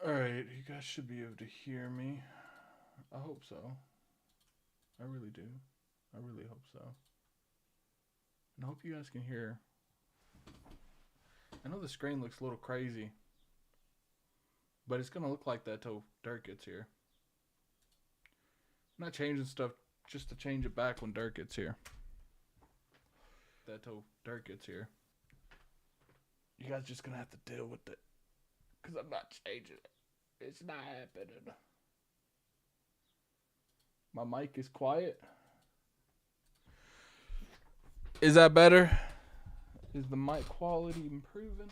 Alright, you guys should be able to hear me. I hope so. I really do. I really hope so. And I hope you guys can hear. I know the screen looks a little crazy, but it's going to look like that till Dirk gets here. I'm not changing stuff just to change it back when Dirk gets here. That till Dirk gets here. You guys just going to have to deal with it, because I'm not changing it. It's not happening. My mic is quiet. Is that better? Is the mic quality improving?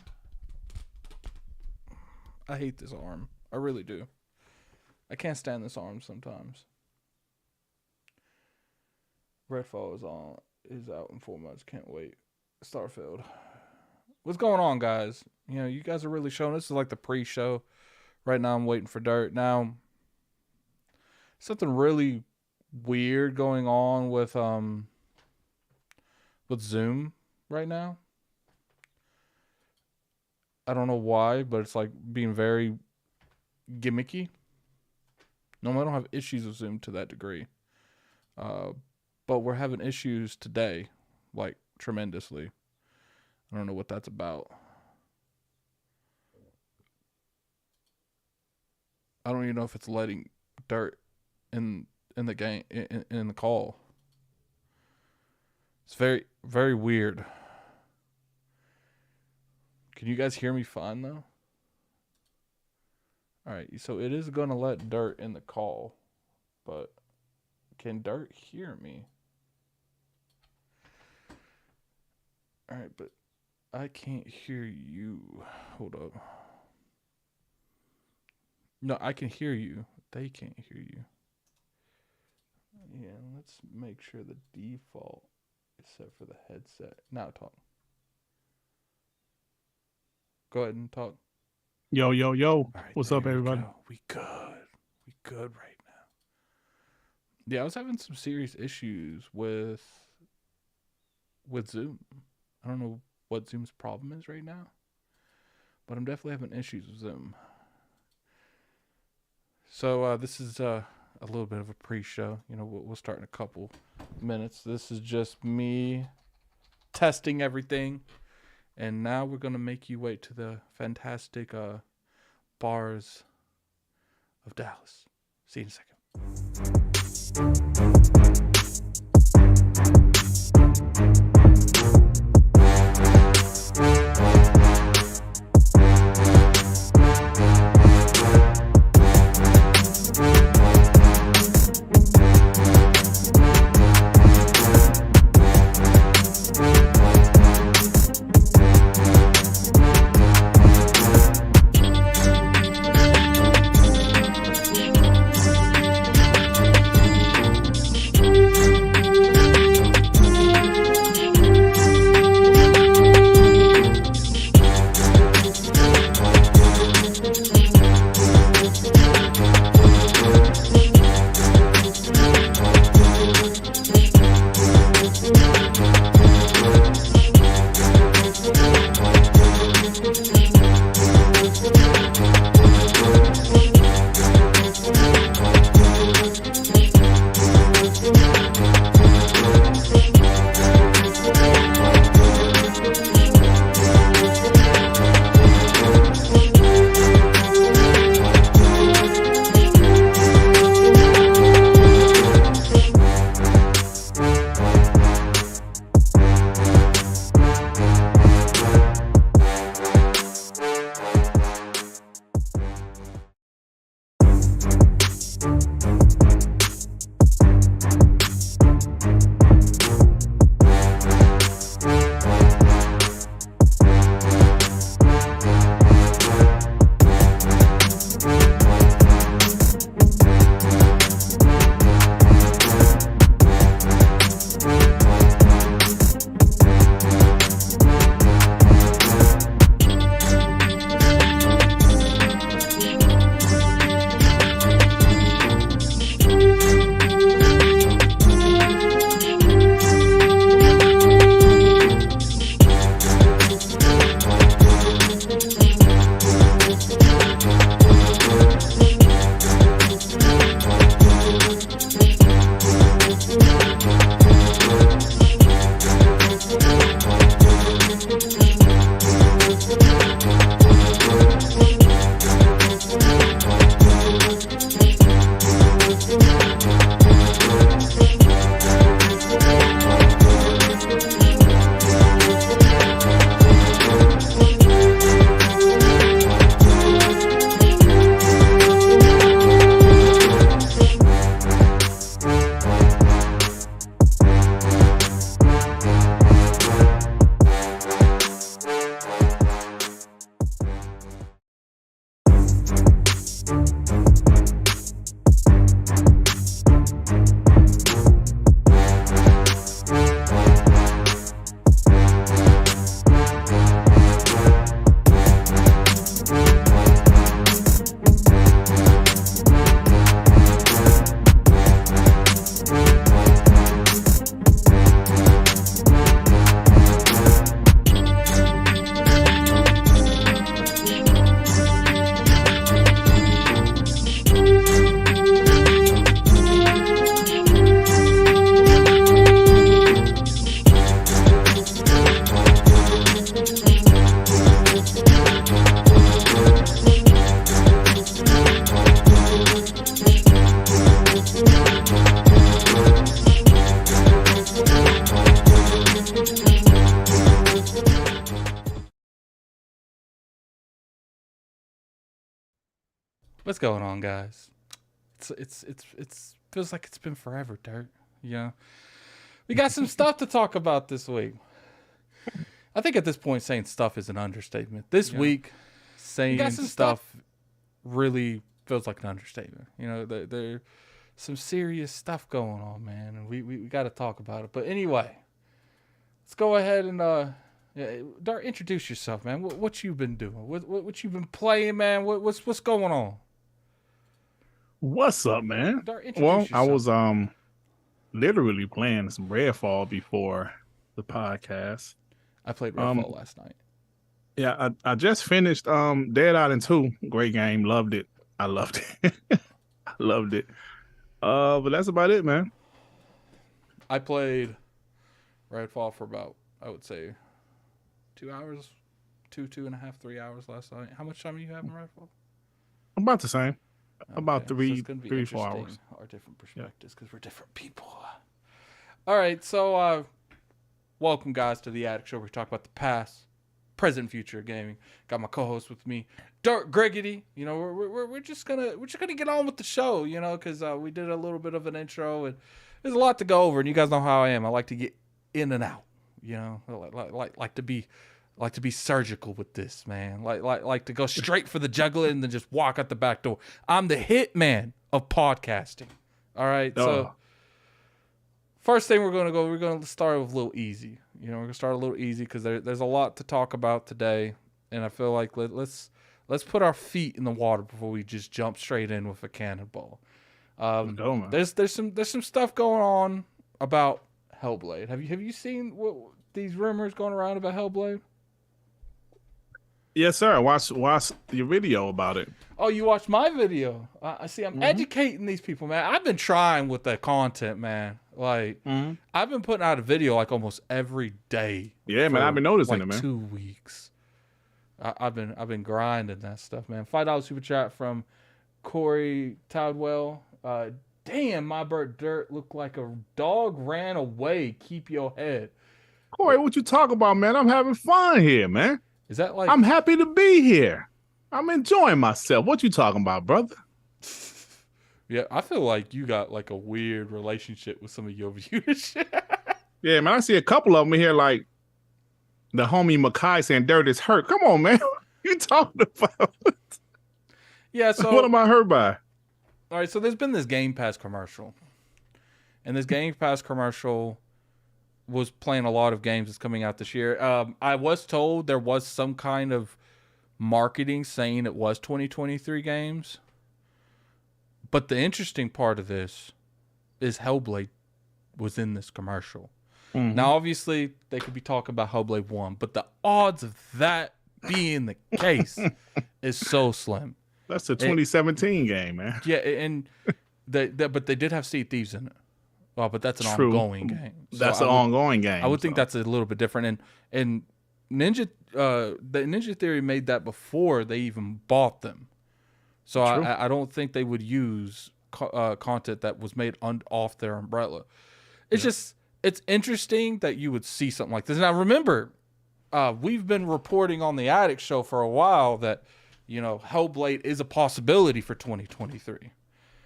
I hate this arm. I really do. I can't stand this arm sometimes. Redfall is out in 4 months. Can't wait. Starfield. What's going on, guys? You know, you guys are really showing. This is like the pre-show. Right now I'm waiting for Dirt. Now, something really weird going on with Zoom right now. I don't know why, but it's like being very gimmicky. No, I don't have issues with Zoom to that degree. But we're having issues today, like tremendously. I don't know what that's about. I don't even know if it's letting Dirt in the game in the call. It's very, very weird. Can you guys hear me fine though? Alright, so it is gonna let Dirt in the call, but can Dirt hear me? Alright, but I can't hear you. Hold up. No, I can hear you. They can't hear you. Yeah, let's make sure the default is set for the headset. Now talk. Go ahead and talk. Yo, yo, yo. All right, What's up, everybody? We good. We good right now. Yeah, I was having some serious issues with Zoom. I don't know what Zoom's problem is right now, but I'm definitely having issues with Zoom. So this is a little bit of a pre-show. You know, we'll start in a couple minutes. This is just me testing everything, and now we're gonna make you wait to the fantastic bars of Dallas. See you in a second. What's going on, guys? It's feels like it's been forever, Dirt. Yeah, we got some stuff to talk about this week. I think at this point saying stuff is an understatement. This week, saying stuff really feels like an understatement. You know, there's some serious stuff going on, man, and we got to talk about it. But anyway, let's go ahead and Dart, introduce yourself, man. What you been doing? What you been playing, man? What's going on? What's up, man? Dart, well, yourself. I was literally playing some Redfall before the podcast. I played Redfall last night. Yeah, I just finished Dead Island 2. Great game. Loved it. I loved it. I loved it. But that's about it, man. I played Redfall for about, I would say, 2 hours, 2.5, 3 hours last night. How much time do you have in Redfall? About the same. Okay. About so 3-4 hours. Our different perspectives because we're different people. All right, so welcome guys to the Addict Show. We talk about the past, present, future of gaming. Got my co-host with me, Dart Greggity. You know, we're just gonna get on with the show. You know, because we did a little bit of an intro and there's a lot to go over. And you guys know how I am. I like to get in and out. You know, like to be surgical with this, man. Like to go straight for the jugular and then just walk out the back door. I'm the hitman of podcasting. All right. So first thing we're gonna start with a little easy. You know, we're gonna start a little easy because there's a lot to talk about today, and I feel like let's put our feet in the water before we just jump straight in with a cannonball. There's some stuff going on about Hellblade. Have you seen these rumors going around about Hellblade? Yes, sir. Watch your video about it. Oh, you watched my video? I see. I'm educating these people, man. I've been trying with that content, man. Like, I've been putting out a video like almost every day. Yeah, man. I've been noticing like it, man. 2 weeks. I've been grinding that stuff, man. $5 super chat from Corey Toudwell. Damn, my bird Dirt looked like a dog ran away. Keep your head. Corey, what you talking about, man? I'm having fun here, man. Is that like... I'm happy to be here. I'm enjoying myself. What you talking about, brother? Yeah, I feel like you got like a weird relationship with some of your viewers. Yeah, man. I see a couple of them here, like the homie Makai saying Dirt is hurt. Come on, man. What you talking about? Yeah, so... What am I hurt by? All right, so there's been this Game Pass commercial. And this Game Pass commercial was playing a lot of games that's coming out this year. I was told there was some kind of marketing saying it was 2023 games. But the interesting part of this is Hellblade was in this commercial. Mm-hmm. Now, obviously, they could be talking about Hellblade 1, but the odds of that being the case is so slim. That's a 2017 game, man. Yeah, and but they did have Sea Thieves in it. Well, but that's an ongoing game. So that's an ongoing game. I would think that's a little bit different. And the Ninja Theory made that before they even bought them. So I don't think they would use content that was made off their umbrella. It's just, it's interesting that you would see something like this. Now, remember, we've been reporting on the Addict Show for a while that, you know, Hellblade is a possibility for 2023.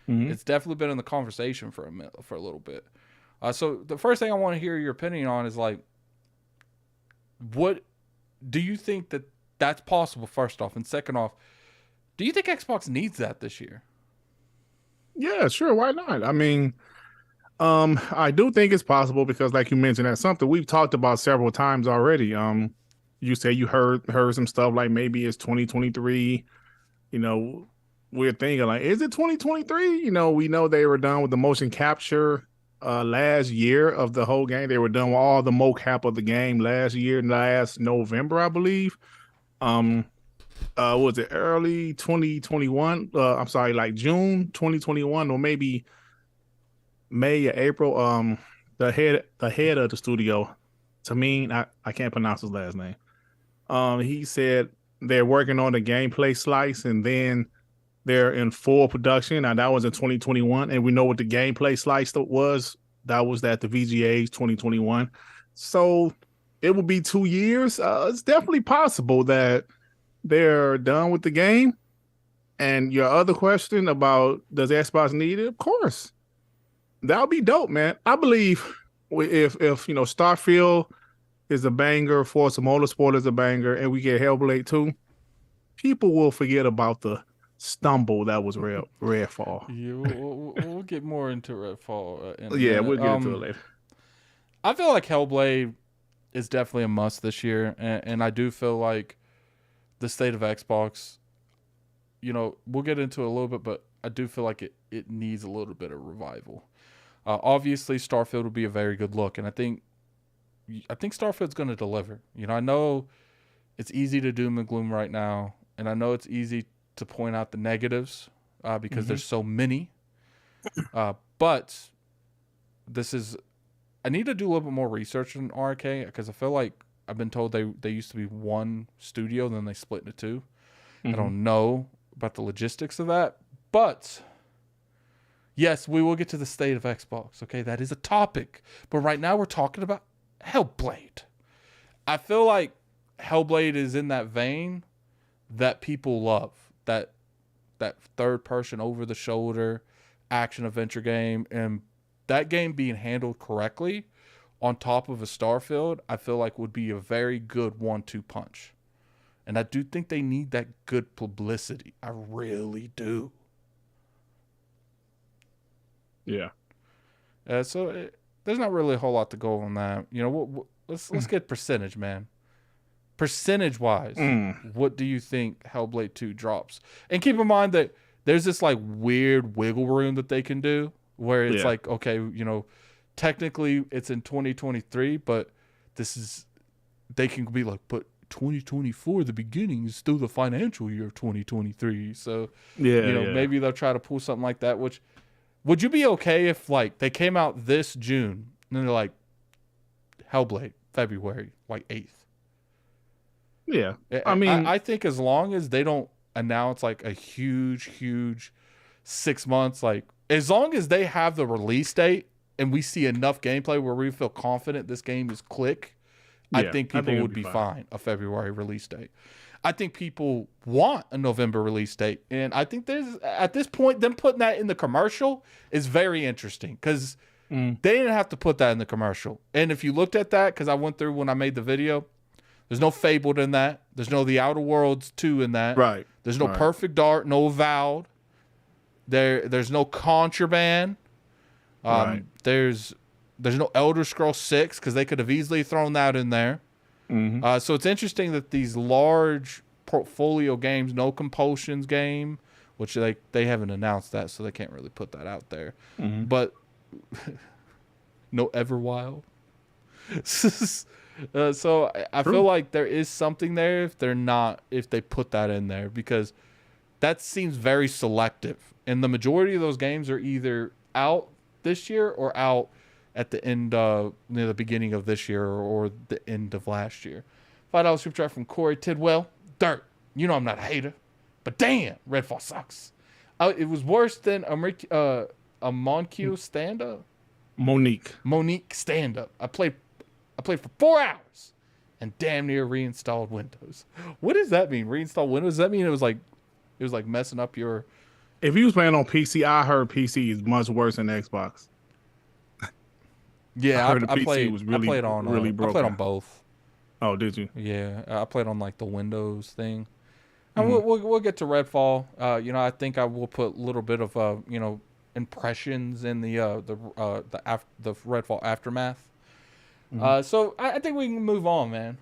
Mm-hmm. It's definitely been in the conversation for a little bit. So the first thing I want to hear your opinion on is, like, what do you think that's possible, first off? And second off, do you think Xbox needs that this year? Yeah, sure. Why not? I mean, I do think it's possible because, like you mentioned, that's something we've talked about several times already. You say you heard some stuff like maybe it's 2023. You know, we're thinking like, is it 2023? You know, we know they were done with the motion capture last year of the whole game. They were done with all the mocap of the game last November, I believe. Was it early 2021? I'm sorry, like June 2021 or maybe May or April. The head of the studio, Tameen, I can't pronounce his last name. He said they're working on the gameplay slice and then they're in full production. And that was in 2021. And we know what the gameplay slice was. That was at the VGAs 2021. So it will be 2 years. It's definitely possible that they're done with the game. And your other question about does Xbox need it? Of course. That would be dope, man. I believe if you know, Starfield is a banger, Forza Motorsport is a banger, and we get Hellblade 2, people will forget about the stumble that was Redfall. Yeah, we'll get more into Redfall in a Yeah, minute. we'll get into it later. I feel like Hellblade is definitely a must this year, and I do feel like the state of Xbox, we'll get into it a little bit, but I do feel like it needs a little bit of revival. Obviously, Starfield will be a very good look, and I think Starfield's going to deliver. I know it's easy to doom and gloom right now, and I know it's easy to point out the negatives because there's so many. But I need to do a little bit more research on RK because I feel like I've been told they used to be one studio, then they split into two. I don't know about the logistics of that, but yes, we will get to the state of Xbox. Okay, that is a topic, but right now we're talking about Hellblade. I feel like Hellblade is in that vein that people love. That third person over the shoulder action adventure game, and that game being handled correctly on top of a Starfield, I feel like would be a very good 1-2 punch. And I do think they need that good publicity. I really do. Yeah. So there's not really a whole lot to go on that. Let's get percentage, man. Percentage wise, what do you think Hellblade 2 drops? And keep in mind that there's this like weird wiggle room that they can do where it's like, okay, technically it's in 2023, but they can be like, but 2024, the beginning is still the financial year of 2023. So, maybe they'll try to pull something like that. Which, would you be okay if like they came out this June and then they're like, Hellblade, February, like 8th? Yeah. I mean, I think as long as they don't announce like a huge 6 months, like as long as they have the release date and we see enough gameplay where we feel confident this game is click, I think people would be fine a February release date. I think people want a November release date, and I think there's at this point them putting that in the commercial is very interesting because they didn't have to put that in the commercial. And if you looked at that, because I went through when I made the video, there's no Fabled in that. There's no The Outer Worlds 2 in that. Right. There's no Perfect Dark, no Avowed. There's no Contraband. There's no Elder Scrolls 6 because they could have easily thrown that in there. So it's interesting that these large portfolio games, no Compulsions game, which they haven't announced that, so they can't really put that out there. But no Everwild. So I feel like there is something there if they put that in there, because that seems very selective. And the majority of those games are either out this year or out at the end near the beginning of this year or the end of last year. $5 super chat from Corey Tidwell. Dirt. I'm not a hater, but damn, Redfall sucks. It was worse than a Monque stand-up. Monique stand-up. I played for 4 hours and damn near reinstalled Windows. What does that mean? Reinstall Windows? Does that mean it was like messing up your... If you was playing on PC, I heard PC is much worse than Xbox. Yeah, I played on really broken. I played on both. Oh, did you? Yeah, I played on like the Windows thing. And we'll get to Redfall. I think I will put a little bit of impressions in the Redfall Aftermath. So I think we can move on, man.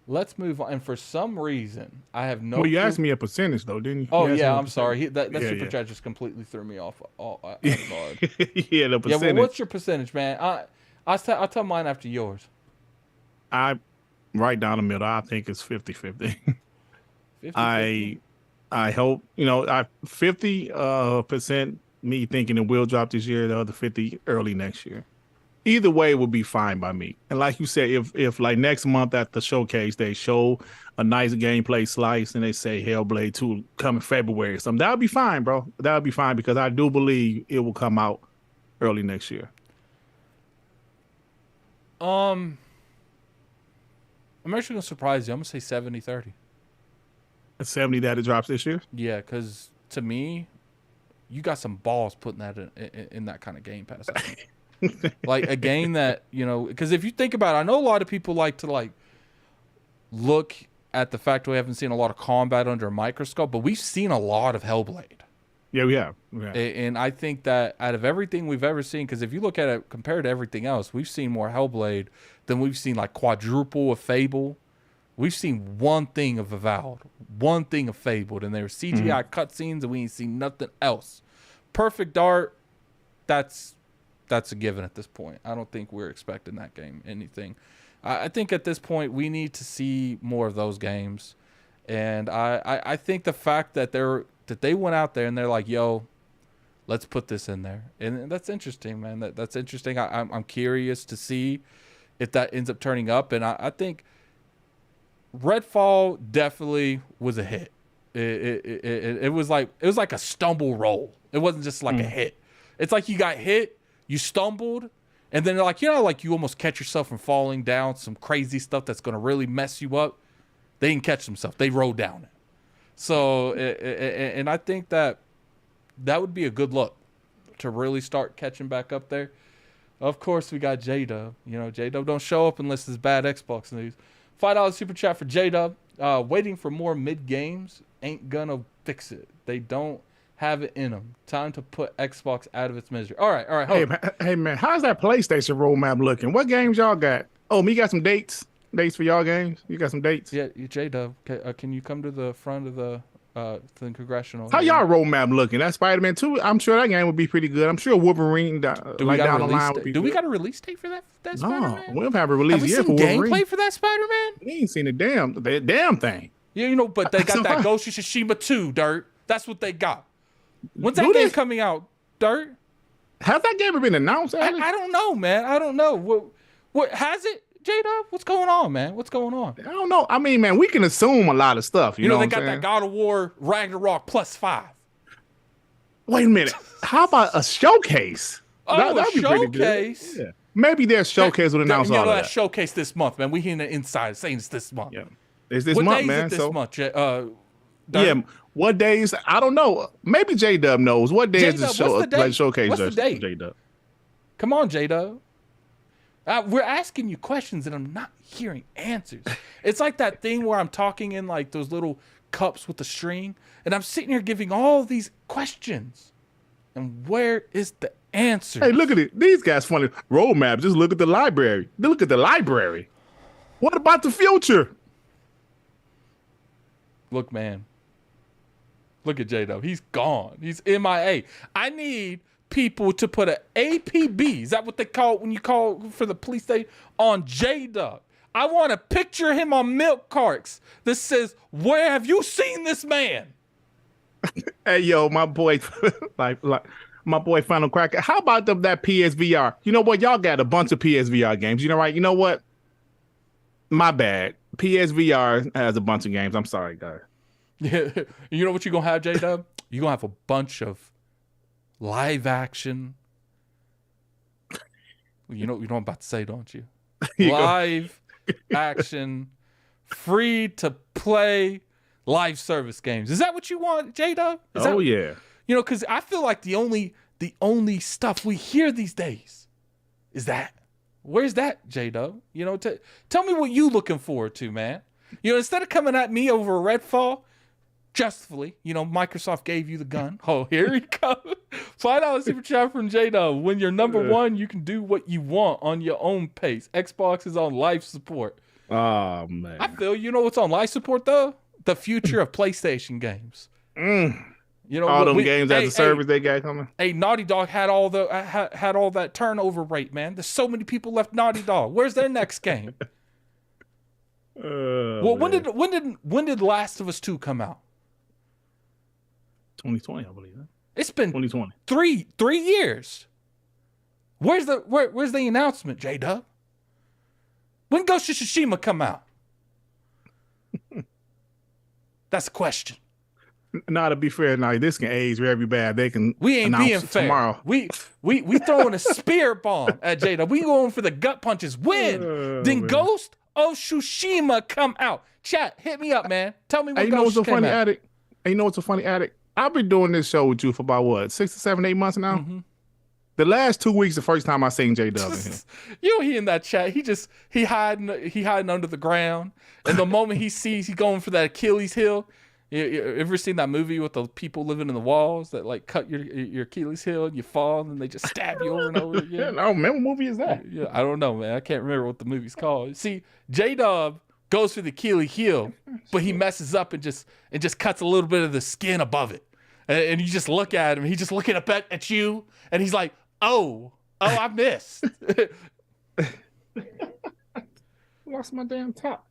Let's move on. And for some reason, I have no. Well, you asked me a percentage though, didn't you? Oh yeah, I'm sorry. That super chat just completely threw me off guard. Yeah, the percentage. Yeah, well, what's your percentage, man? I'll tell mine after yours. I right down the middle. I think it's 50-50. 50-50? I hope 50% me thinking it will drop this year. The other 50 early next year. Either way would be fine by me. And like you said, if like next month at the showcase they show a nice gameplay slice and they say Hellblade 2 coming February or something, that would be fine, bro. That would be fine because I do believe it will come out early next year. I'm actually gonna surprise you. I'm gonna say 70-30. A 70 that it drops this year? Yeah, because to me, you got some balls putting that in that kind of Game Pass. Like a game that, you know, because if you think about it, I know a lot of people like to like look at the fact we haven't seen a lot of combat under a microscope, but we've seen a lot of Hellblade. Yeah, we have. And I think that out of everything we've ever seen, because if you look at it compared to everything else, we've seen more Hellblade than we've seen like quadruple of Fable. We've seen one thing of Avowed, one thing of Fabled, and there were CGI cutscenes, and we ain't seen nothing else. Perfect Dark, that's a given at this point. I don't think we're expecting that game anything. I think at this point we need to see more of those games, and I think the fact that they went out there and they're like, yo, let's put this in there, and that's interesting, man. That's interesting. I'm curious to see if that ends up turning up, and I think Redfall definitely was a hit. It was like a stumble roll. It wasn't just like a hit. It's like you got hit, you stumbled, and then like, you know, like you almost catch yourself from falling down some crazy stuff that's going to really mess you up. They didn't catch themselves. They rode down it. So, and I think that would be a good look to really start catching back up there. Of course, we got J-Dub. You know, J-Dub don't show up unless it's bad Xbox news. $5 super chat for J-Dub. Waiting for more mid-games ain't gonna fix it. They don't have it in them. Time to put Xbox out of its misery. All right. Hey, man, how's that PlayStation roadmap looking? What games y'all got? Oh, me got some dates for y'all games. You got some dates? Yeah, J-Dub, can you come to the front of the congressional? How y'all roadmap looking? That Spider-Man 2, I'm sure that game would be pretty good. I'm sure Wolverine down the line would be good. We got a release date for that Spider-Man? No, we don't have a release yet for Wolverine. Gameplay for that Spider-Man? We ain't seen a damn thing. Yeah, you know, but they got that Ghost of Tsushima 2, Dirt. That's what they got. When's that game coming out, Dirt? Has that game ever been announced? I don't know, man. I don't know. What has it? J-Dub, what's going on, man? What's going on? I don't know. I mean, man, we can assume a lot of stuff. You know they got that God of War Ragnarok +5. Wait a minute. How about a showcase? That'd be pretty good. Yeah. Maybe their showcase would announce all of that. Showcase this month, man. We hearing the inside saying it's this month. Yeah, it's this month, man. What day is it this month? Yeah, what days? I don't know. Maybe J-Dub knows. What day is the showcase? What's the date? J-Dub. Come on, J-Dub. We're asking you questions and I'm not hearing answers. It's like that thing where I'm talking in like those little cups with the string, and I'm sitting here giving all these questions. And where is the answer? Hey, look at it. These guys funny. Roadmap. Just look at the library. Look at the library. What about the future? Look, man. Look at J-Dub. He's gone. He's MIA. I need people to put an APB, is that what they call it when you call for the police station, on J-Dub. I want to picture him on milk carts that says, where have you seen this man? Hey, yo, my boy, like my boy Final Cracker, how about that PSVR? You know what? Y'all got a bunch of PSVR games. You know, right? You know what? My bad. PSVR has a bunch of games. I'm sorry, guys. Yeah. You know what you're going to have, J-Dub? You're going to have a bunch of live action. You know what I'm about to say, don't you? Live action, free to play live service games. Is that what you want, J-Dub? Yeah. You know, because I feel like the only stuff we hear these days is that. Where's that, J-Dub? You know, tell me what you looking forward to, man. You know, instead of coming at me over Redfall, justly, you know, Microsoft gave you the gun. Oh, here he comes. $5 super chat from J-Dub. When you're number one, you can do what you want on your own pace. Xbox is on life support. Oh, man. I feel, you know what's on life support, though? The future of PlayStation games. You know, all them games as a service they got coming. Hey, Naughty Dog had all that turnover rate, man. There's so many people left Naughty Dog. Where's their next game? Well, when did Last of Us 2 come out? 2020, I believe. Huh? It's been 2020. Three years. Where's the announcement, J-Dub? When Ghost of Tsushima come out? That's a question. Nah, to be fair, this can age very bad. We ain't being fair. Tomorrow. We throwing a spear bomb at J-Dub. We going for the gut punches. When then Ghost of Tsushima come out? Chat, hit me up, man. Tell me what Ghost came out. You know what's a funny addict? I've been doing this show with you for about 6 to 7, 8 months now. Mm-hmm. The last 2 weeks, the first time I seen J-Dub in here. You know, he in that chat, he hiding under the ground. And the moment he going for that Achilles heel. You ever seen that movie with the people living in the walls that like cut your Achilles heel and you fall and they just stab you over and over again? I don't remember what movie is that. Yeah, I don't know, man. I can't remember what the movie's called. See, J-Dub goes for the Achilles heel, but he messes up and just cuts a little bit of the skin above it. And you just look at him. He's just looking up at you, and he's like, "Oh, I missed." Lost my damn top.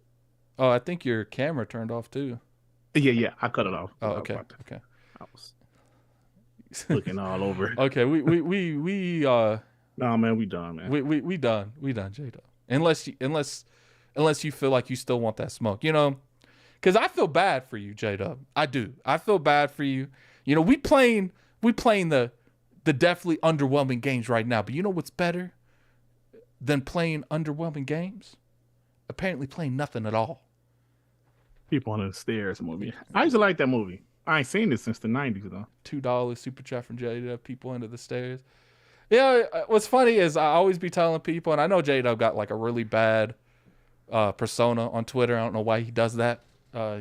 Oh, I think your camera turned off too. Yeah, I cut it off. Oh, okay. I was looking all over. Okay, we nah, man, we done, man. We done, J-Dub. Unless you feel like you still want that smoke, you know, because I feel bad for you, J-Dub. I do. I feel bad for you. You know, we playing the definitely underwhelming games right now, but you know what's better than playing underwhelming games? Apparently playing nothing at all. People Under the Stairs movie. I used to like that movie. I ain't seen it since the 90s, though. $2 super chat from J-Dub, People Under the Stairs. Yeah, what's funny is I always be telling people, and I know J-Dub got like a really bad persona on Twitter. I don't know why he does that.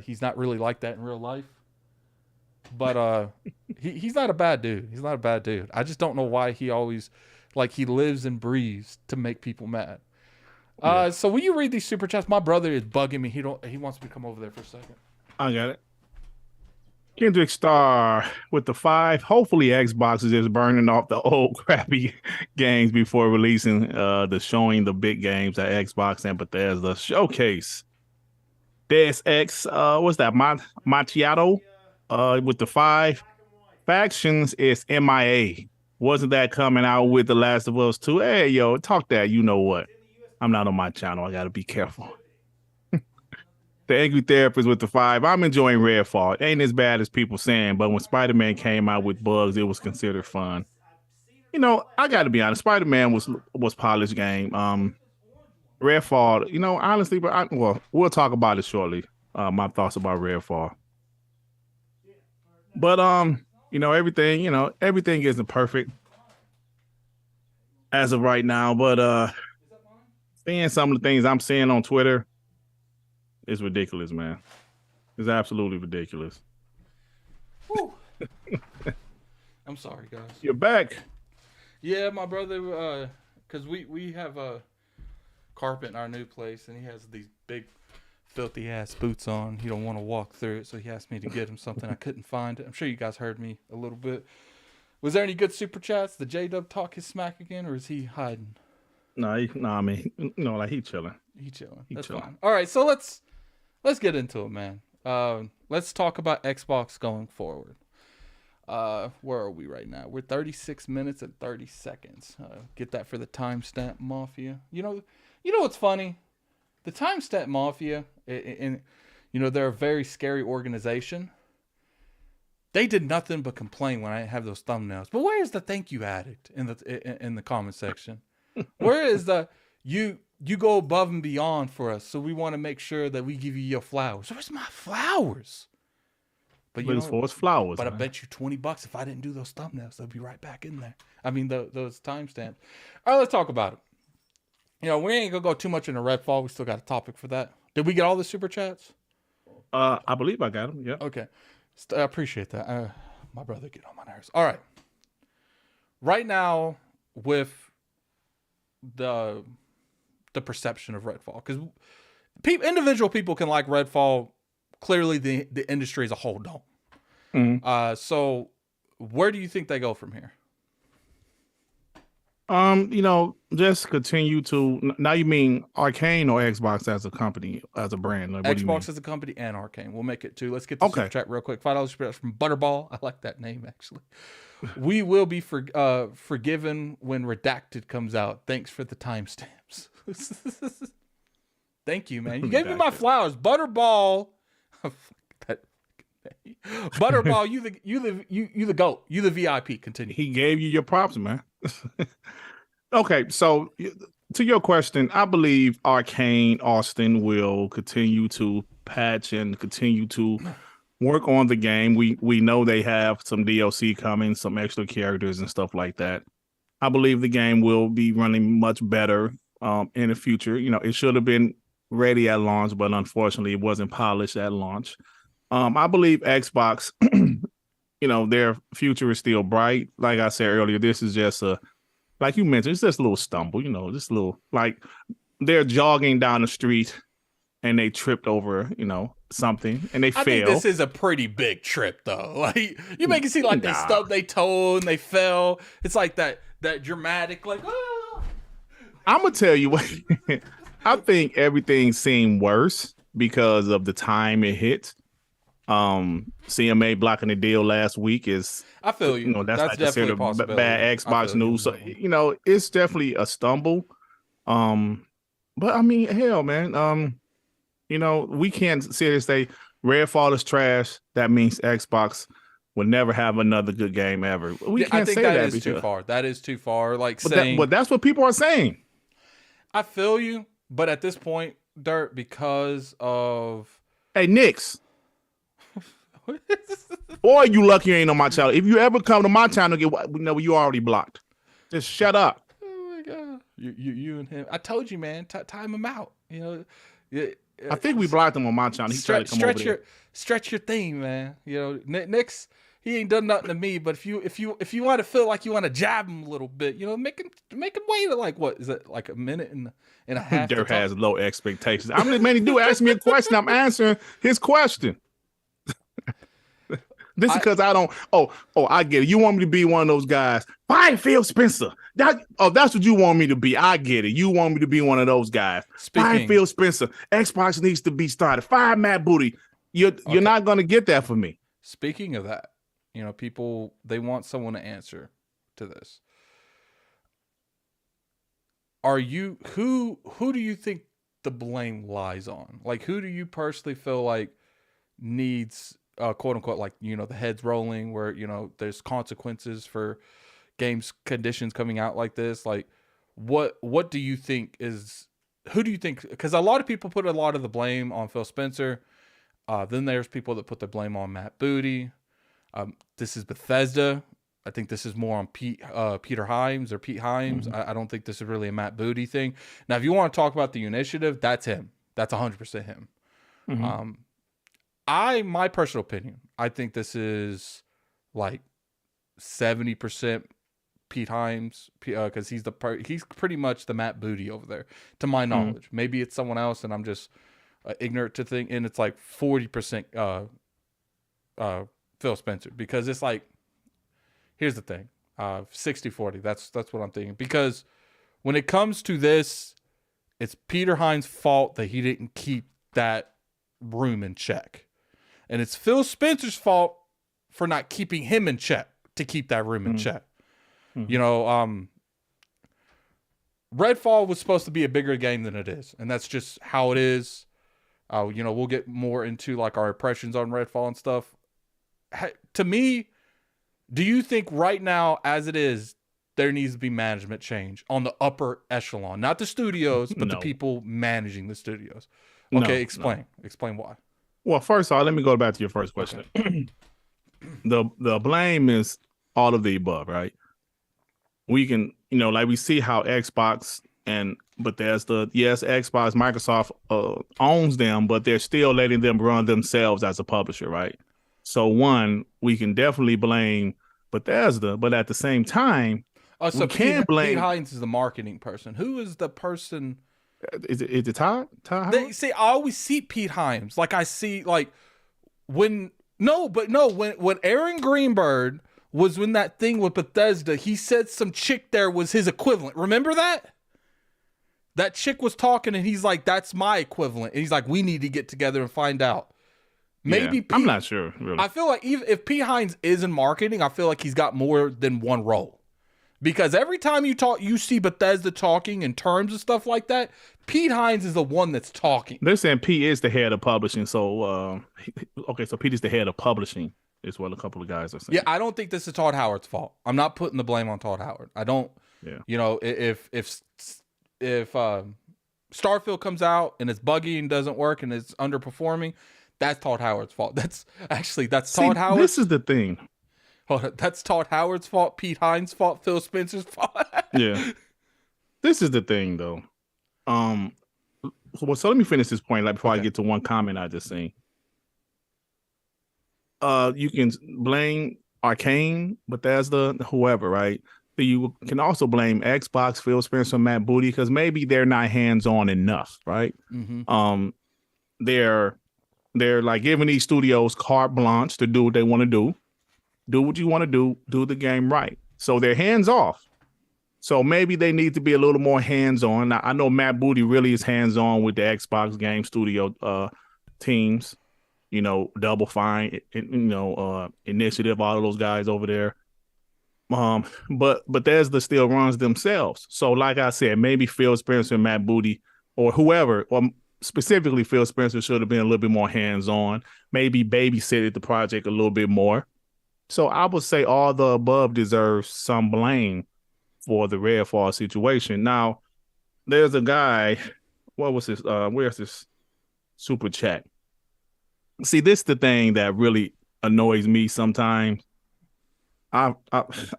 He's not really like that in real life. But he's not a bad dude. He's not a bad dude. I just don't know why he always, like, he lives and breathes to make people mad. So will you read these super chats? My brother is bugging me. He wants me to come over there for a second. I got it. Kendrick Star with the 5. Hopefully Xbox is just burning off the old crappy games before releasing showing the big games at Xbox and Bethesda showcase. Deus Ex, what's that? Macchiato with the 5. Factions is MIA. Wasn't that coming out with The Last of Us 2? Hey, yo, talk that. You know what? I'm not on my channel. I got to be careful. The Angry Therapist with the 5. I'm enjoying Redfall. It ain't as bad as people saying, but when Spider-Man came out with bugs, it was considered fun. You know, I got to be honest. Spider-Man was polished game. Redfall, you know, honestly, but we'll talk about it shortly. My thoughts about Redfall. But you know, everything isn't perfect as of right now. But seeing some of the things I'm seeing on Twitter, it's ridiculous, man. It's absolutely ridiculous. I'm sorry, guys. You're back. Yeah, my brother, because we have a carpet in our new place, and he has these big, filthy-ass boots on. He don't want to walk through it, so he asked me to get him something. I couldn't find it. I'm sure you guys heard me a little bit. Was there any good super chats? Did J-Dub talk his smack again, or is he hiding? I mean, like he chilling. That's fine. All right, so let's get into it, man. Let's talk about Xbox going forward. Where are we right now? We're 36 minutes and 30 seconds. Get that for the timestamp mafia. You know what's funny? The timestamp mafia, and you know, they're a very scary organization. They did nothing but complain when I have those thumbnails. But where is the thank you addict in the comment section? Where is the you go above and beyond for us, so we want to make sure that we give you your flowers. Where's my flowers? But it's for his flowers. But man. I bet you $20 if I didn't do those thumbnails, they'll be right back in there. I mean, those timestamps. All right, let's talk about it. You know, we ain't gonna go too much into Redfall. We still got a topic for that. Did we get all the super chats? I believe I got them. Yeah. Okay. I appreciate that. My brother get on my nerves. All right. Right now, with the perception of Redfall, because individual people can like Redfall. Clearly, the industry as a whole don't. Mm-hmm. So, where do you think they go from here? You know, just continue to. Now, you mean Arcane or Xbox as a company, as a brand? Like, Xbox as a company and Arcane. We'll make it two. Let's get the super chat real quick. $5 super chat from Butterball. I like that name actually. We will be forgiven when Redacted comes out. Thanks for the timestamps. Thank you, man. You gave me my flowers, Butterball. Butterball, you the GOAT. You the VIP. Continue. He gave you your props, man. Okay, so to your question, I believe Arcane Austin will continue to patch and continue to work on the game. We know they have some DLC coming, some extra characters and stuff like that. I believe the game will be running much better in the future. You know, it should have been ready at launch, but unfortunately, it wasn't polished at launch. I believe Xbox, you know, their future is still bright. Like I said earlier, this is just like you mentioned, it's just a little stumble. You know, just a little like they're jogging down the street and they tripped over, you know, something and they fell. I think this is a pretty big trip, though. Like you make it seem like they stubbed their toe and they fell. It's like that dramatic, like. Oh. I'm gonna tell you what. I think everything seemed worse because of the time it hit. CMA blocking the deal last week is. I feel you. You know, that's definitely a possibility. Bad Xbox news. So you know, it's definitely a stumble. But I mean, hell, man. You know, we can't sit here and say Redfall is trash. That means Xbox will never have another good game ever. We can't say that. Is too far. That is too far. Like but that's what people are saying. I feel you, but at this point, Dirt, because of Nix. Boy, you lucky you ain't on my channel. If you ever come to my channel, you already blocked. Just shut up. Oh my god, you and him. I told you, man. Time him out. You know. Yeah. I think we blocked him on my channel. He tried to come over there. Stretch your thing, man. You know, Nix, he ain't done nothing to me. But if you want to feel like you want to jab him a little bit, you know, make him wait like what is it, like a minute and a half? Dirt has low expectations. I'm just man, he do ask me a question. I'm answering his question. This is because I don't. Oh, I get it. You want me to be one of those guys? Fine, Phil Spencer. That's what you want me to be. I get it. You want me to be one of those guys. Fine, Phil Spencer. Xbox needs to be started. Fire Matt Booty. You're not gonna get that for me. Speaking of that, you know, people they want someone to answer to this. Are you who do you think the blame lies on? Like, who do you personally feel like needs? Quote unquote, like, you know, the heads rolling where, you know, there's consequences for games conditions coming out like this. Like, what do you think who do you think? Because a lot of people put a lot of the blame on Phil Spencer. Then there's people that put the blame on Matt Booty. This is Bethesda. I think this is more on Peter Hyams or Pete Hyams. Mm-hmm. I don't think this is really a Matt Booty thing. Now, if you want to talk about the initiative, that's him. That's 100% him. Mm-hmm. My personal opinion, I think this is like 70% Pete Hyams, because he's pretty much the Matt Booty over there, to my knowledge. Mm-hmm. Maybe it's someone else, and I'm just ignorant to think. And it's like 40% Phil Spencer, because it's like, here's the thing, 60-40. That's what I'm thinking, because when it comes to this, it's Peter Hyams' fault that he didn't keep that room in check. And it's Phil Spencer's fault for not keeping him in check to keep that room in check. Mm-hmm. You know, Redfall was supposed to be a bigger game than it is. And that's just how it is. You know, we'll get more into like our impressions on Redfall and stuff. To me, do you think right now, as it is, there needs to be management change on the upper echelon? Not the studios, but the people managing the studios. Okay, explain. Explain why. Well, first of all, let me go back to your first question. Okay. The blame is all of the above, right? We can, you know, like we see how Xbox and Bethesda, yes, Xbox, Microsoft owns them, but they're still letting them run themselves as a publisher, right? So one, we can definitely blame Bethesda, but at the same time, so Pete Hyams is the marketing person. Who is the person? Is it Todd? See, I always see Pete Hyams. Like I see, like when Aaron Greenberg was in that thing with Bethesda, he said some chick there was his equivalent. Remember that? That chick was talking, and he's like, "That's my equivalent." And he's like, "We need to get together and find out." Maybe I'm not sure. Really. I feel like even if Pete Hyams is in marketing, I feel like he's got more than one role. Because every time you see Bethesda talking in terms of stuff like that, Pete Hyams is the one that's talking. They're saying Pete is the head of publishing. So, so Pete is the head of publishing is what a couple of guys are saying. Yeah, I don't think this is Todd Howard's fault. I'm not putting the blame on Todd Howard. I don't. Yeah. You know, if Starfield comes out and it's buggy and doesn't work and it's underperforming, that's Todd Howard's fault. That's Todd Howard. This is the thing. That's Todd Howard's fault, Pete Hyams' fault, Phil Spencer's fault. Yeah. This is the thing, though. So let me finish this point, like before I get to one comment I just seen. You can blame Arcane, Bethesda, whoever, right? But you can also blame Xbox, Phil Spencer, Matt Booty, because maybe they're not hands-on enough, right? Mm-hmm. They're like giving these studios carte blanche to do what they want to do. Do what you want to do the game right. So they're hands off. So maybe they need to be a little more hands-on. Now, I know Matt Booty really is hands-on with the Xbox Game Studio teams. You know, Double Fine, Initiative, all of those guys over there. But Bethesda still runs themselves. So, like I said, maybe Phil Spencer and Matt Booty or whoever, or specifically Phil Spencer, should have been a little bit more hands-on. Maybe babysitted the project a little bit more. So I would say all the above deserves some blame for the Redfall situation. Now, there's a guy. What was this? Where's this super chat? See, this is the thing that really annoys me sometimes. I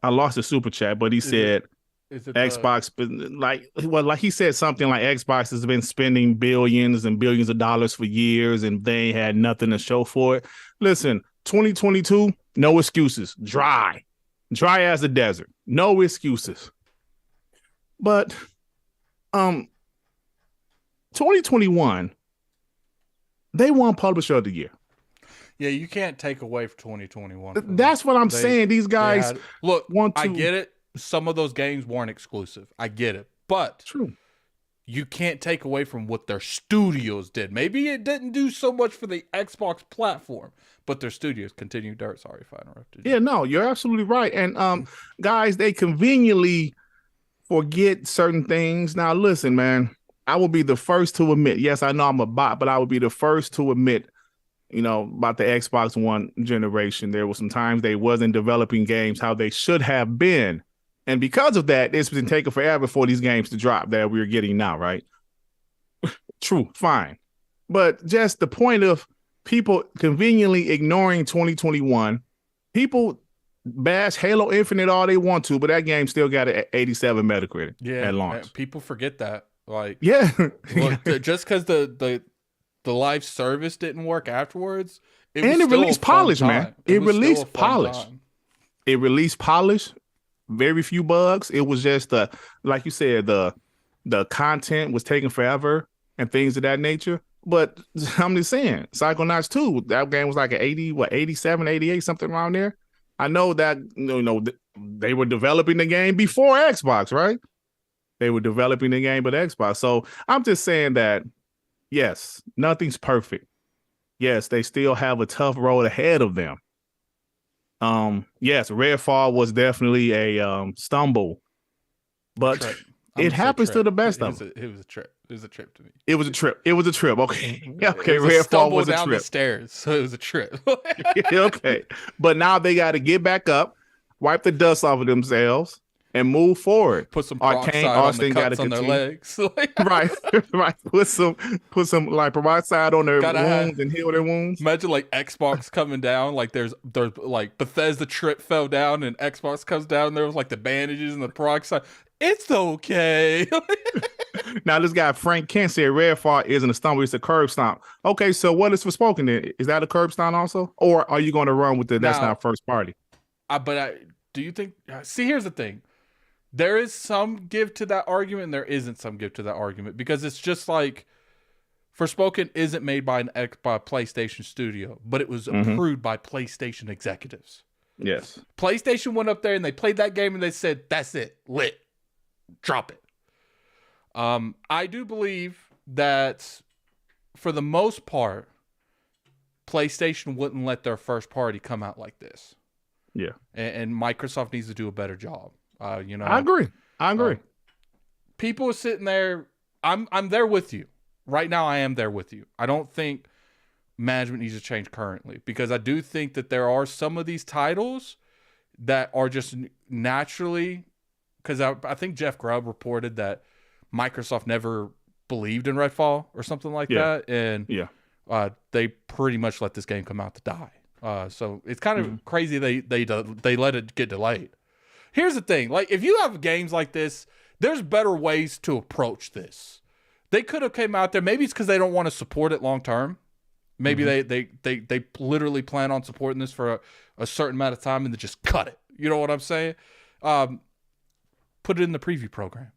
lost the super chat, but he said Xbox, like he said something like Xbox has been spending billions and billions of dollars for years, and they ain't had nothing to show for it. Listen, 2022, no excuses. Dry as the desert. No excuses. But 2021, they won Publisher of the Year. Yeah, you can't take away from 2021. That's what I'm saying. These guys I get it. Some of those games weren't exclusive. I get it. But true. You can't take away from what their studios did. Maybe it didn't do so much for the Xbox platform, but their studios continue dirt. Sorry if I interrupted you. Yeah, no, you're absolutely right. And guys, they conveniently forget certain things. Now, listen, man, I will be the first to admit, yes, I know I'm a bot, but I will be the first to admit, about the Xbox One generation. There were some times they wasn't developing games how they should have been. And because of that, it's been taking forever for these games to drop that we're getting now, right? True, fine. But just the point of people conveniently ignoring 2021, people bash Halo Infinite all they want to, but that game still got an 87 Metacritic at launch. People forget that. Like, yeah. Just because the live service didn't work afterwards, it released polish, man. It released polish. It released polish. Very few bugs. It was just like you said, the content was taking forever and things of that nature. But I'm just saying, Psychonauts 2, that game was like an 87, 88, something around there. I know that they were developing the game before Xbox, right? They were developing the game but Xbox. So I'm just saying that, yes, nothing's perfect. Yes, they still have a tough road ahead of them. Yes, Redfall was definitely a stumble, but it happens to the best of them. It was a trip. It was a trip to me. It was a trip. Okay. Okay. Redfall was a trip. The stairs, so it was a trip. Okay. But now they got to get back up, wipe the dust off of themselves, and move forward. Put some peroxide on the cuts on their legs. Right. Put some like peroxide on their wounds and heal their wounds. Imagine like Xbox coming down, like there's like Bethesda trip fell down and Xbox comes down. There was like the bandages and the peroxide. It's okay. Now this guy Frank Kent said Redfall isn't a stumble, it's a curb stomp. Okay, so what is Forspoken then? Is that a curb stomp also, or are you going to run with that's not first party? Do you think? See, here's the thing. There is some give to that argument, and there isn't some give to that argument, because it's just like Forspoken isn't made by by a PlayStation studio, but it was approved by PlayStation executives. Yes. PlayStation went up there and they played that game and they said, "That's it, lit, drop it." I do believe that for the most part, PlayStation wouldn't let their first party come out like this. Yeah. And Microsoft needs to do a better job. I agree. People are sitting there. I'm there with you. Right now, I am there with you. I don't think management needs to change currently, because I do think that there are some of these titles that are just naturally, because I think Jeff Grubb reported that Microsoft never believed in Redfall or something like that. And they pretty much let this game come out to die. So it's kind of crazy they let it get delayed. Here's the thing. Like, if you have games like this, there's better ways to approach this. They could have came out there. Maybe it's because they don't want to support it long term. Maybe they literally plan on supporting this for a certain amount of time and then just cut it. You know what I'm saying? Put it in the preview program.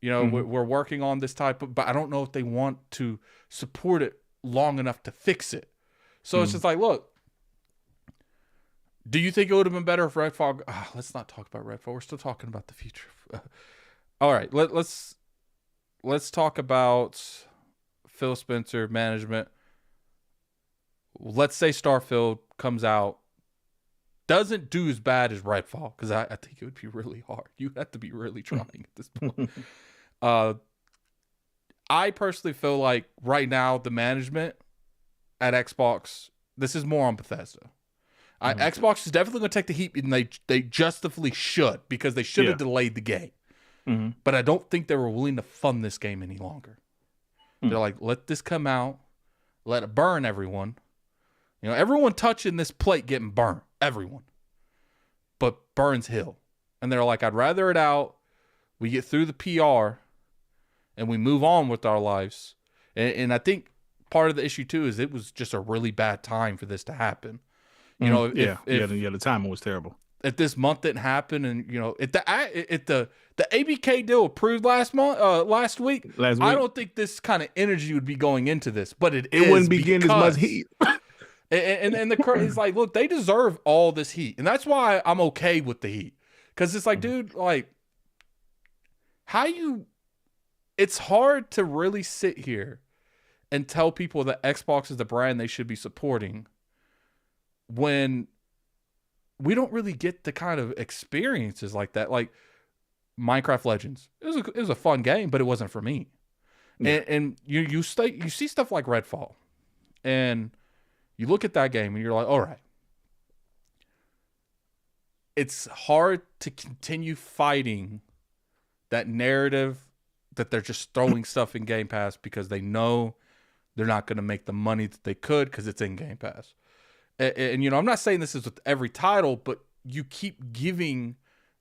You know, we're working on this type of, but I don't know if they want to support it long enough to fix it. So it's just like, look, do you think it would have been better if Redfall? Let's not talk about Redfall. We're still talking about the future. All right, let's talk about Phil Spencer management. Let's say Starfield comes out, doesn't do as bad as Redfall, because I think it would be really hard. You have to be really trying at this point. I personally feel like right now the management at Xbox, this is more on Bethesda. Xbox is definitely going to take the heat, and they justifiably should, because they should have delayed the game. But I don't think they were willing to fund this game any longer. They're like, let this come out, let it burn everyone. You know, everyone touching this plate getting burned. Everyone. But burns Hill. And they're like, I'd rather it out. We get through the PR and we move on with our lives. And I think part of the issue, too, is it was just a really bad time for this to happen. You know, the timing was terrible. If this month didn't happen, and you know, if the ABK deal approved last week, I don't think this kind of energy would be going into this. But it wouldn't be getting as much heat. and the current is like, look, they deserve all this heat, and that's why I'm okay with the heat, because it's like, dude, like, it's hard to really sit here and tell people that Xbox is the brand they should be supporting when we don't really get the kind of experiences like that. Like Minecraft Legends, it was a fun game, but it wasn't for me. Yeah. And you see stuff like Redfall, and you look at that game and you're like, all right, it's hard to continue fighting that narrative that they're just throwing stuff in Game Pass because they know they're not going to make the money that they could because it's in Game Pass. And, you know, I'm not saying this is with every title, but you keep giving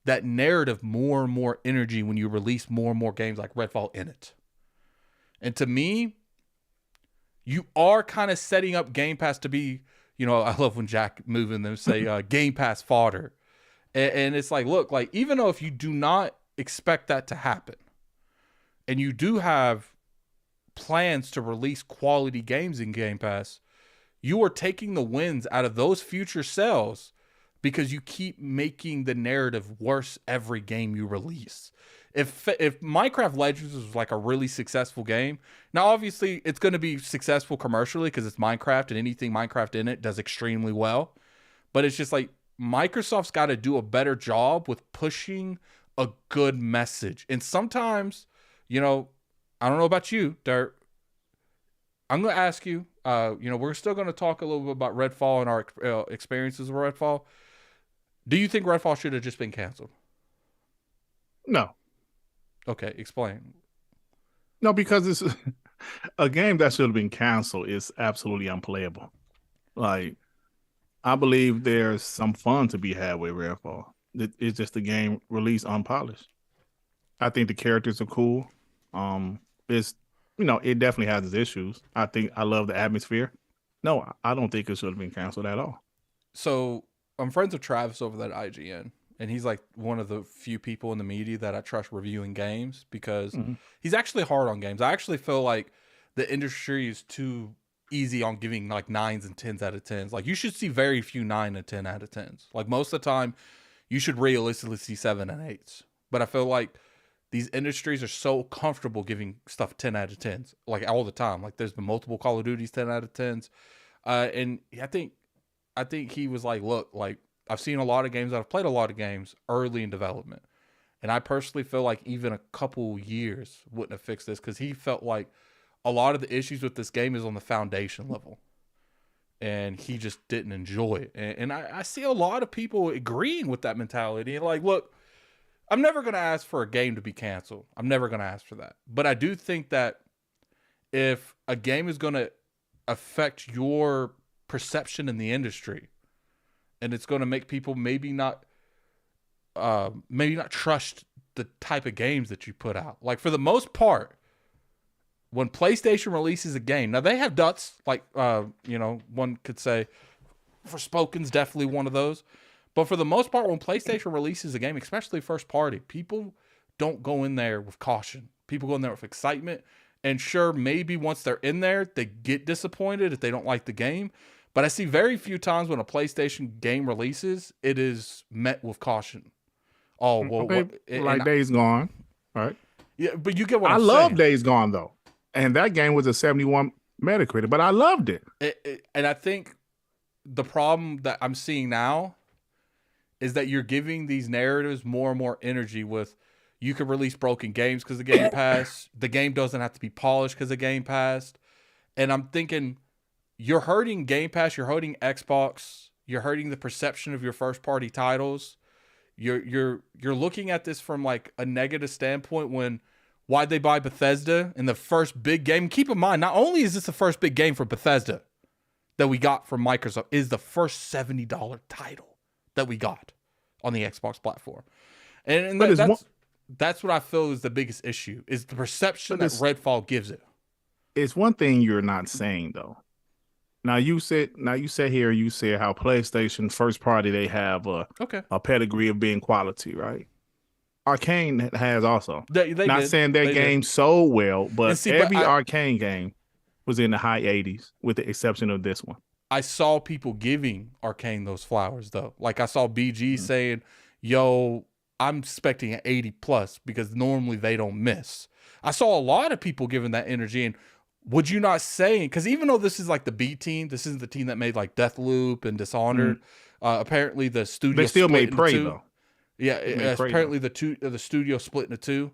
that narrative more and more energy when you release more and more games like Redfall in it. And to me, you are kind of setting up Game Pass to be, you know, I love when Jack moving them say Game Pass fodder. And it's like, look, like, even though if you do not expect that to happen, and you do have plans to release quality games in Game Pass, you are taking the wins out of those future sales because you keep making the narrative worse every game you release. If Minecraft Legends was like a really successful game, now obviously it's going to be successful commercially because it's Minecraft and anything Minecraft in it does extremely well. But it's just like Microsoft's got to do a better job with pushing a good message. And sometimes, you know, I don't know about you, Dirt. I'm going to ask you, you know, we're still going to talk a little bit about Redfall and our experiences with Redfall. Do you think Redfall should have just been canceled? No. Okay, explain. No, because it's a game that should have been canceled is absolutely unplayable. Like, I believe there's some fun to be had with Redfall. It's just a game released unpolished. I think the characters are cool. It's, you know, it definitely has its issues. I love the atmosphere. No, I don't think it should have been canceled at all. So I'm friends with Travis over at IGN, and he's like one of the few people in the media that I trust reviewing games because he's actually hard on games. I actually feel like the industry is too easy on giving like 9s and 10s out of 10s. Like, you should see very few 9 and 10 out of 10s. Like, most of the time, you should realistically see 7 and 8s. But I feel like these industries are so comfortable giving stuff 10 out of 10s, like, all the time. Like, there's been multiple Call of Duties 10 out of 10s. And I think he was like, look, like, I've seen a lot of games, I've played a lot of games early in development. And I personally feel like even a couple years wouldn't have fixed this, because he felt like a lot of the issues with this game is on the foundation level. And he just didn't enjoy it. And I see a lot of people agreeing with that mentality. And like, look, I'm never going to ask for a game to be canceled. I'm never going to ask for that. But I do think that if a game is going to affect your perception in the industry, and it's going to make people maybe not maybe not trust the type of games that you put out. Like for the most part, when PlayStation releases a game, now they have duts, like one could say Forspoken's definitely one of those. But for the most part, when PlayStation releases a game, especially first party, people don't go in there with caution. People go in there with excitement. And sure, maybe once they're in there, they get disappointed if they don't like the game. But I see very few times when a PlayStation game releases, it is met with caution. Oh, well, okay. Days Gone, right? Yeah, but you get what I'm saying. I love Days Gone, though. And that game was a 71 Metacritic, but I loved it. And I think the problem that I'm seeing now is that you're giving these narratives more and more energy with, you can release broken games because the game passed. The game doesn't have to be polished because the game passed. And I'm thinking, you're hurting Game Pass, you're hurting Xbox, you're hurting the perception of your first party titles. You're looking at this from like a negative standpoint when why'd they buy Bethesda in the first big game? Keep in mind, not only is this the first big game for Bethesda that we got from Microsoft, is the first $70 title that we got on the Xbox platform. And that's what I feel is the biggest issue, is the perception that Redfall gives it. It's one thing you're not saying though. Now you said here, you said how PlayStation first party, they have a pedigree of being quality, right? Arcane has also. They not did. saying their game sold well, but every but Arcane game was in the high 80s, with the exception of this one. I saw people giving Arcane those flowers though. Like I saw BG saying, "Yo, I'm expecting an 80 plus because normally they don't miss." I saw a lot of people giving that energy. And would you not say, because even though this is like the B team, this isn't the team that made like Deathloop and Dishonored. Apparently the studio, they still made Prey though. Yeah, apparently the studio split into two.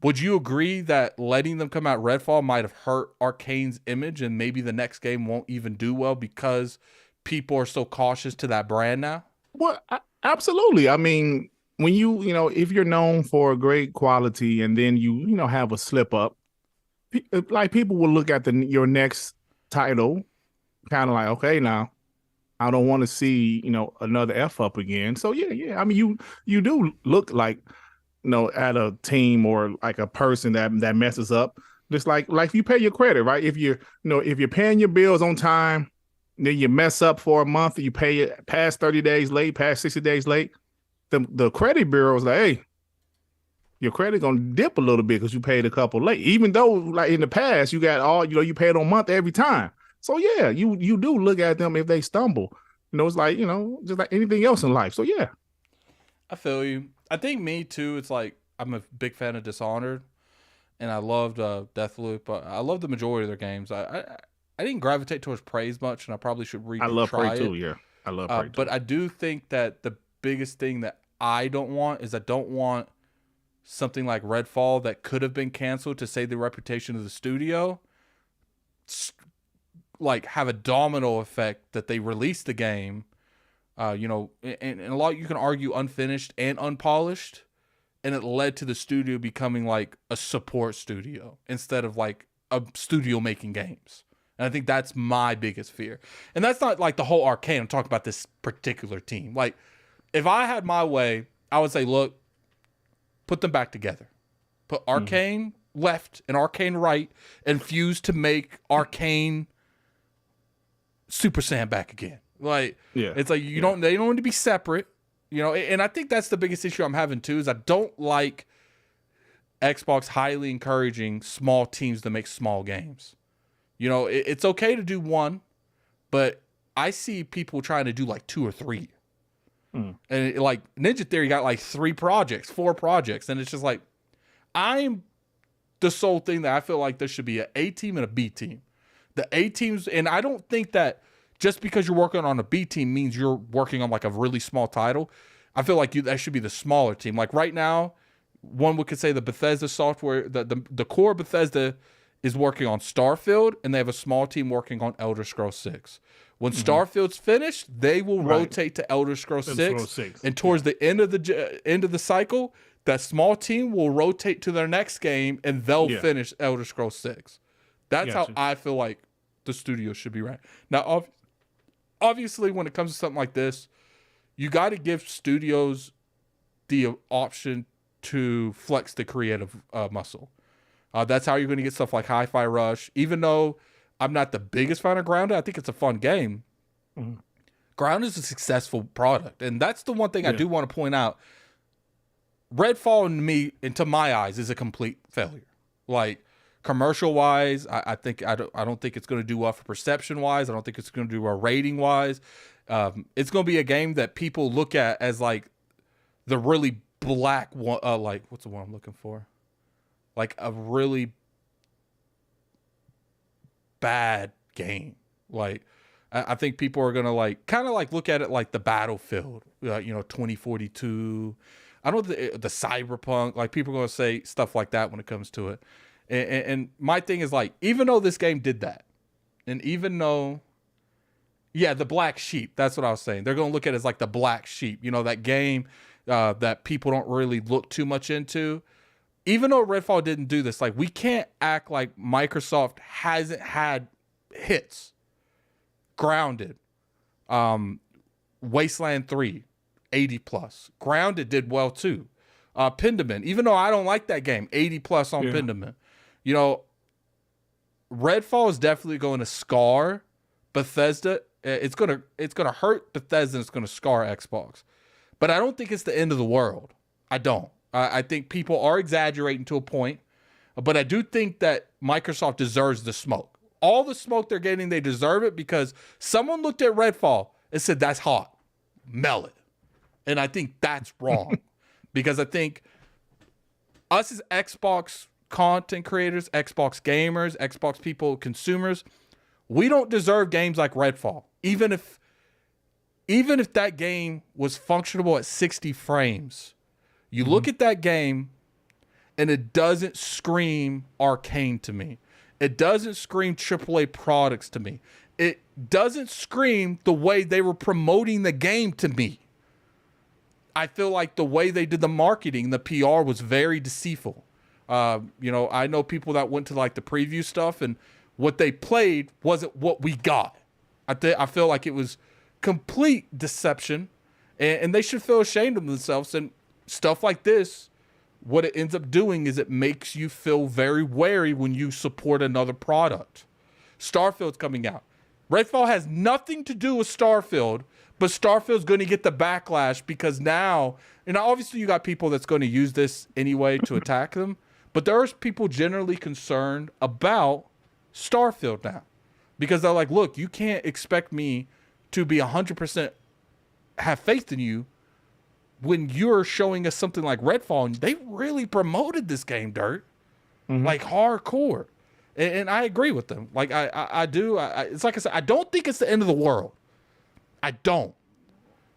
Would you agree that letting them come out Redfall might have hurt Arcane's image, and maybe the next game won't even do well because people are so cautious to that brand now? Well, absolutely. I mean, when if you're known for great quality and then you have a slip up, like people will look at your next title kind of like, okay, now I don't want to see, another F up again. So yeah. I mean, you do look like, at a team or like a person that messes up. Just like you pay your credit, right? If you're paying your bills on time, then you mess up for a month, you pay it past 30 days late, past 60 days late, the credit bureau is like, hey, your credit gonna dip a little bit because you paid a couple late. Even though like in the past you got all, you paid on month every time. So yeah, you do look at them if they stumble. It's like, just like anything else in life. So yeah. I feel you. I think me too, it's like I'm a big fan of Dishonored and I loved Deathloop. I love the majority of their games. I didn't gravitate towards Prey as much, and I probably should I love Prey too, yeah. I love Prey too. But I do think that the biggest thing that I don't want is I don't want something like Redfall that could have been canceled to save the reputation of the studio, like have a domino effect that they release the game, and a lot you can argue unfinished and unpolished, and it led to the studio becoming like a support studio instead of like a studio making games. And I think that's my biggest fear. And that's not like the whole Arcane. I'm talking about this particular team. Like, if I had my way, I would say, look, put them back together. Put Arcane left and Arcane right, and fuse to make Arcane Super Saiyan back again. Like, it's like they don't need to be separate. And I think that's the biggest issue I'm having too, is I don't like Xbox highly encouraging small teams to make small games. It's okay to do one, but I see people trying to do like 2 or 3. And like Ninja Theory got like 4 projects. And it's just like, I'm the sole thing that I feel like there should be an A team and a B team. The A teams, and I don't think that just because you're working on a B team means you're working on like a really small title. I feel like that should be the smaller team. Like right now, one could say the Bethesda software, the core Bethesda is working on Starfield, and they have a small team working on Elder Scrolls 6. When Starfield's finished, they will rotate to Elder Scrolls 6. And towards the end of the cycle, that small team will rotate to their next game, and they'll finish Elder Scrolls 6. That's how I feel like the studio should be ran. Now, obviously, when it comes to something like this, you got to give studios the option to flex the creative muscle. That's how you're going to get stuff like Hi-Fi Rush. Even though I'm not the biggest fan of Grounded, I think it's a fun game. Mm-hmm. Grounded is a successful product. And that's the one thing I do want to point out. Redfall, to my eyes, is a complete failure. Like, commercial-wise, I don't think it's going to do well for perception-wise. I don't think it's going to do well rating-wise. It's going to be a game that people look at as, like, the really black one. Like, what's the one I'm looking for? Like, a really bad game. Like, I think people are going to, like, kind of, like, look at it like the Battlefield, 2042. I don't the Cyberpunk, like, people are going to say stuff like that when it comes to it. And my thing is, like, even though this game did that, and even though, the black sheep, that's what I was saying. They're going to look at it as, like, the black sheep, that game that people don't really look too much into. Even though Redfall didn't do this, like, we can't act like Microsoft hasn't had hits. Grounded, Wasteland 3, 80 plus. Grounded did well too. Pendament, even though I don't like that game, 80 plus on Pendament. Redfall is definitely going to scar Bethesda. It's gonna hurt Bethesda and it's gonna scar Xbox. But I don't think it's the end of the world. I don't. I think people are exaggerating to a point, but I do think that Microsoft deserves the smoke. All the smoke they're getting, they deserve it because someone looked at Redfall and said, that's hot. Melt it. And I think that's wrong because I think us as Xbox content creators, Xbox gamers, Xbox people, consumers, we don't deserve games like Redfall. Even if that game was functionable at 60 frames, you look at that game and it doesn't scream arcane to me. It doesn't scream AAA products to me. It doesn't scream the way they were promoting the game to me. I feel like the way they did the marketing, the PR was very deceitful. I know people that went to like the preview stuff and what they played wasn't what we got. I feel like it was complete deception and they should feel ashamed of themselves. And stuff like this, what it ends up doing is it makes you feel very wary when you support another product. Starfield's coming out. Redfall has nothing to do with Starfield, but Starfield's going to get the backlash because now, obviously you got people that's going to use this anyway to attack them, but there's people generally concerned about Starfield now because they're like, look, you can't expect me to be 100% have faith in you when you're showing us something like Redfall, and they really promoted this game, Dirt, like hardcore. And I agree with them. Like I do. It's like I said, I don't think it's the end of the world. I don't.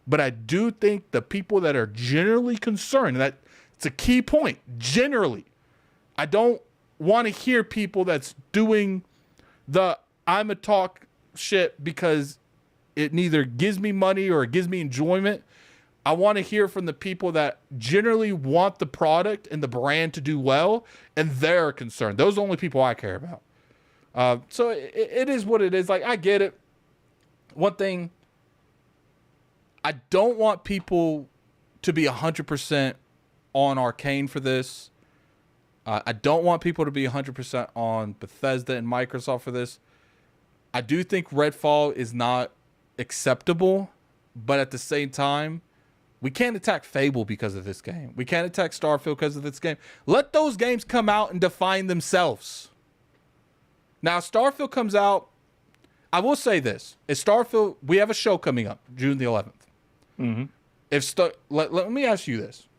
But I do think the people that are generally concerned, that it's a key point, generally, I don't want to hear people that's doing the I'm a talk shit because it neither gives me money or it gives me enjoyment. I want to hear from the people that generally want the product and the brand to do well, and they're concerned. Those are the only people I care about. So it is what it is. Like, I get it. One thing, I don't want people to be 100% on Arcane for this. I don't want people to be 100% on Bethesda and Microsoft for this. I do think Redfall is not acceptable, but at the same time, we can't attack Fable because of this game. We can't attack Starfield because of this game. Let those games come out and define themselves. Now, Starfield comes out. I will say this. If Starfield, we have a show coming up, June the 11th. Mm-hmm. Let me ask you this.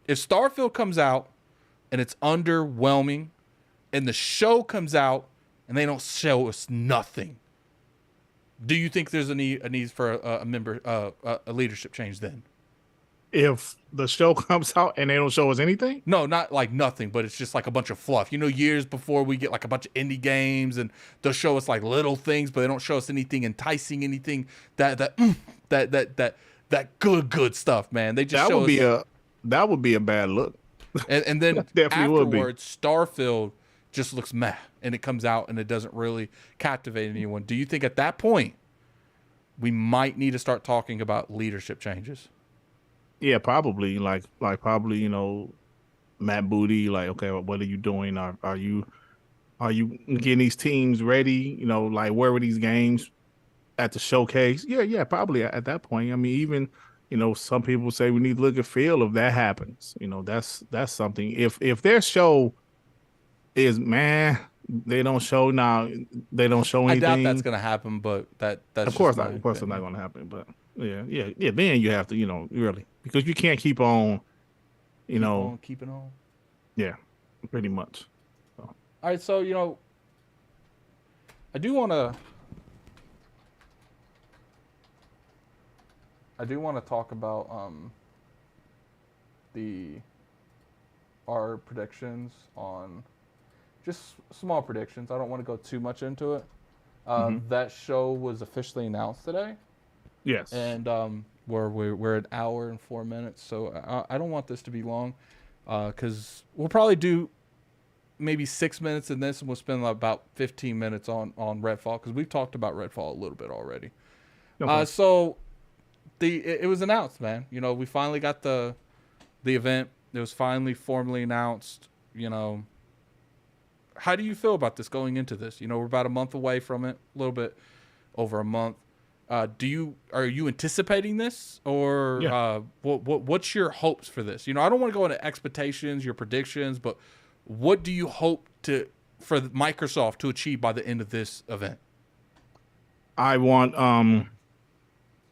If Starfield comes out and it's underwhelming and the show comes out and they don't show us nothing, do you think there's a need for a leadership change then? If the show comes out and they don't show us anything? No, not like nothing, but it's just like a bunch of fluff. Years before we get like a bunch of indie games and they'll show us like little things, but they don't show us anything enticing, anything that good stuff, man. They just that would be a bad look. And then definitely afterwards, Starfield just looks meh, and it comes out and it doesn't really captivate anyone. Do you think at that point we might need to start talking about leadership changes? Yeah, probably probably Matt Booty. Like, okay, what are you doing? Are you getting these teams ready? Like where were these games at the showcase? Yeah, yeah, probably at that point. I mean, even some people say we need to look at Phil if that happens. That's something. If their show is man, they don't show now. They don't show I doubt that's anything. gonna happen, but that's just my Of course, it's not opinion. going to happen. But yeah, yeah, yeah. Then you have to, really, because you can't keep on, you Keep know, on keeping on. yeah, pretty much. So, All right, so I do want to talk about the our predictions on just small predictions. I don't want to go too much into it. hmm That show was officially announced today, yes, and we're an hour and 4 minutes, so I don't want this to be long, because we'll probably do maybe 6 minutes in this, and we'll spend about 15 minutes on Redfall because we've talked about Redfall a little bit already. okay. So it was announced, man. We finally got the event. It was finally formally announced. How do you feel about this going into this? We're about a month away from it, a little bit over a month. Are you anticipating this, or Yeah, what's your hopes for this? I don't want to go into expectations, your predictions, but what do you hope for Microsoft to achieve by the end of this event? I want.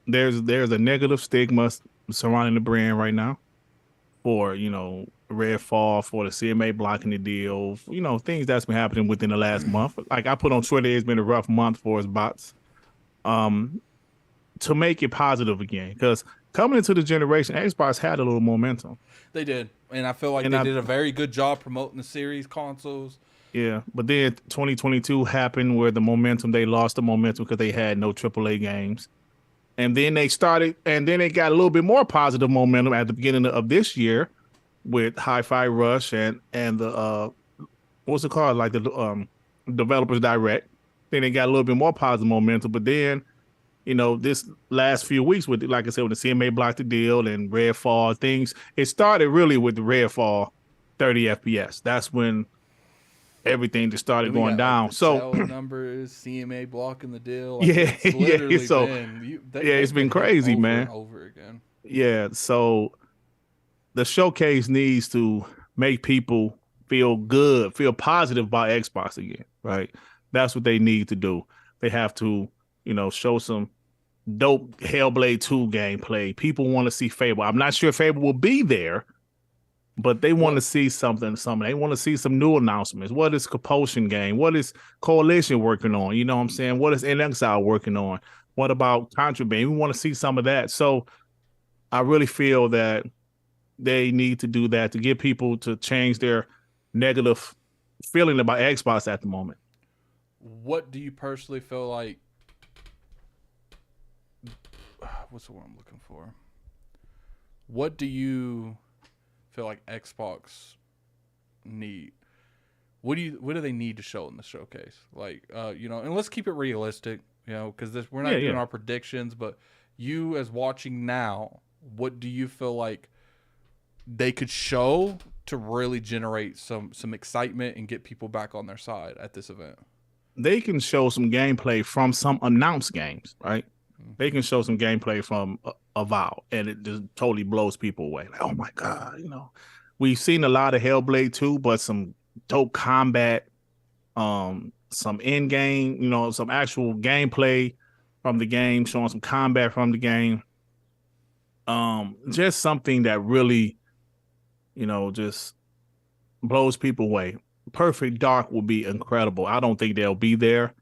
There's a negative stigma surrounding the brand right now for Redfall, for the CMA blocking the deal. Things that's been happening within the last month. Like I put on Twitter, it's been a rough month for his bots. Um, to make it positive again, because coming into the generation, Xbox had a little momentum. They did, and I feel like And they I did a very good job promoting the series consoles. Yeah, but then 2022 happened where they lost the momentum because they had no AAA games. And then they got a little bit more positive momentum at the beginning of this year with Hi-Fi Rush and the what's it called? Like the developers direct. Then they got a little bit more positive momentum. But then, this last few weeks with, like I said, when the CMA blocked the deal and Redfall things, it started really with the Redfall 30 FPS. That's when everything just started Then we going got like down. the So cell numbers, CMA blocking the deal. Like yeah, it's yeah. literally So been yeah, it's they've been been hit crazy, over and man. over again. Yeah. So the showcase needs to make people feel good, feel positive about Xbox again, right? That's what they need to do. They have to, show some dope Hellblade 2 gameplay. People want to see Fable. I'm not sure Fable will be there, but they want to What see something. They want to see some new announcements. What is Compulsion game? What is Coalition working on? You know what I'm saying? What is NXile working on? What about Contraband? We want to see some of that. So I really feel that they need to do that to get people to change their negative feeling about Xbox at the moment. what do you personally feel like? What's the word I'm looking for? What do you feel like Xbox need? What do they need to show in the showcase? Like, and let's keep it realistic, because we're Yeah, not doing yeah. our predictions, but you as watching now, what do you feel like they could show to really generate some excitement and get people back on their side at this event? They can show some gameplay from some announced games, right? They Mm-hmm. can show some gameplay from Avowed, and it just totally blows people away. Like, oh my god, we've seen a lot of Hellblade 2, but some dope combat, some in game, some actual gameplay from the game, showing some combat from the game. Just something that really, just blows people away. Perfect Dark will be incredible. I don't think they'll be there.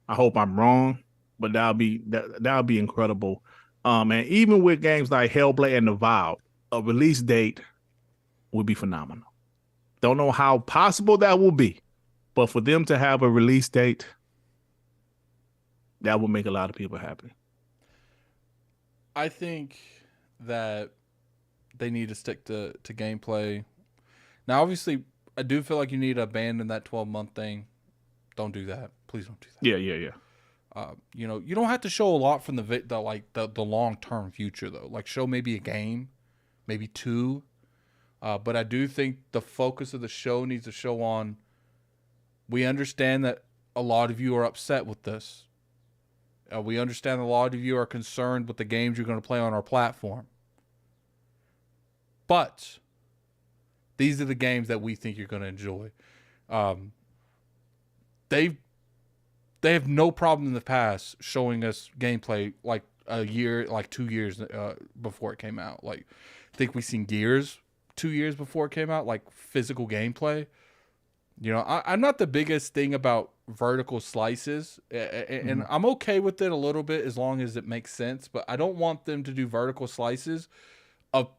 I hope I'm wrong, but that'll be incredible. And even with games like Hellblade and Avowed, a release date would be phenomenal. Don't know how possible that will be, but for them to have a release date, that would make a lot of people happy. I think that they need to stick to gameplay. Now, obviously, I do feel like you need to abandon that 12-month thing. Don't do that. Please don't do that. Yeah, yeah, yeah. You don't have to show a lot from the long term future though. Like show maybe a game, maybe 2. But I do think the focus of the show needs to show on, we understand that a lot of you are upset with this. We understand a lot of you are concerned with the games you're going to play on our platform. But these are the games that we think you're going to enjoy. They have no problem in the past showing us gameplay like a year, like 2 years before it came out. Like, I think we've seen Gears 2 years before it came out, like physical gameplay. You know, I'm not the biggest thing about vertical slices, and I'm okay with it a little bit as long as it makes sense. But I don't want them to do vertical slices of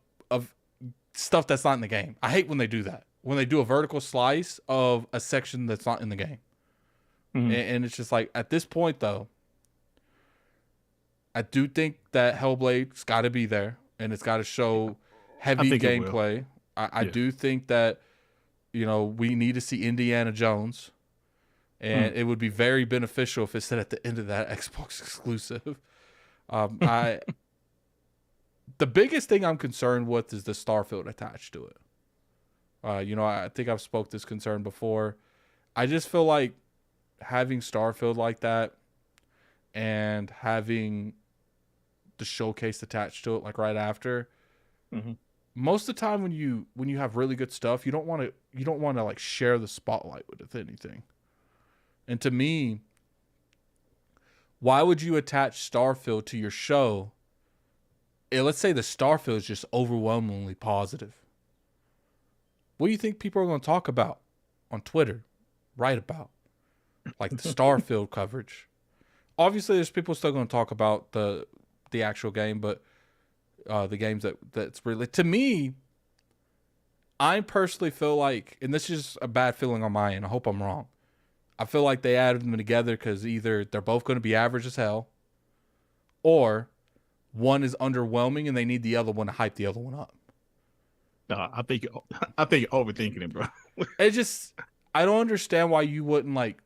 stuff that's not in the game. I hate when they do that. When they do a vertical slice of a section that's not in the game, and it's just like, at this point though, I do think that Hellblade's got to be there, and it's got to show heavy gameplay. I do think that, you know, we need to see Indiana Jones, and it would be very beneficial if it said at the end of that Xbox exclusive. The biggest thing I'm concerned with is the Starfield attached to it. You know, I think I've spoke this concern before. I just feel like having Starfield like that and having the showcase attached to it, like right after, most of the time when you have really good stuff, you don't want to like share the spotlight with anything. And to me, why would you attach Starfield to your show? Let's say the Starfield is just overwhelmingly positive. What do you think people are going to talk about on Twitter? Write about, like, the Starfield coverage. Obviously, there's people still going to talk about the actual game, but the games that's really, to me, I personally feel like, and this is a bad feeling on my end, I hope I'm wrong, I feel like they added them together because either they're both going to be average as hell, or one is underwhelming and they need the other one to hype the other one up. No, I think you're overthinking it, bro. I don't understand why you wouldn't like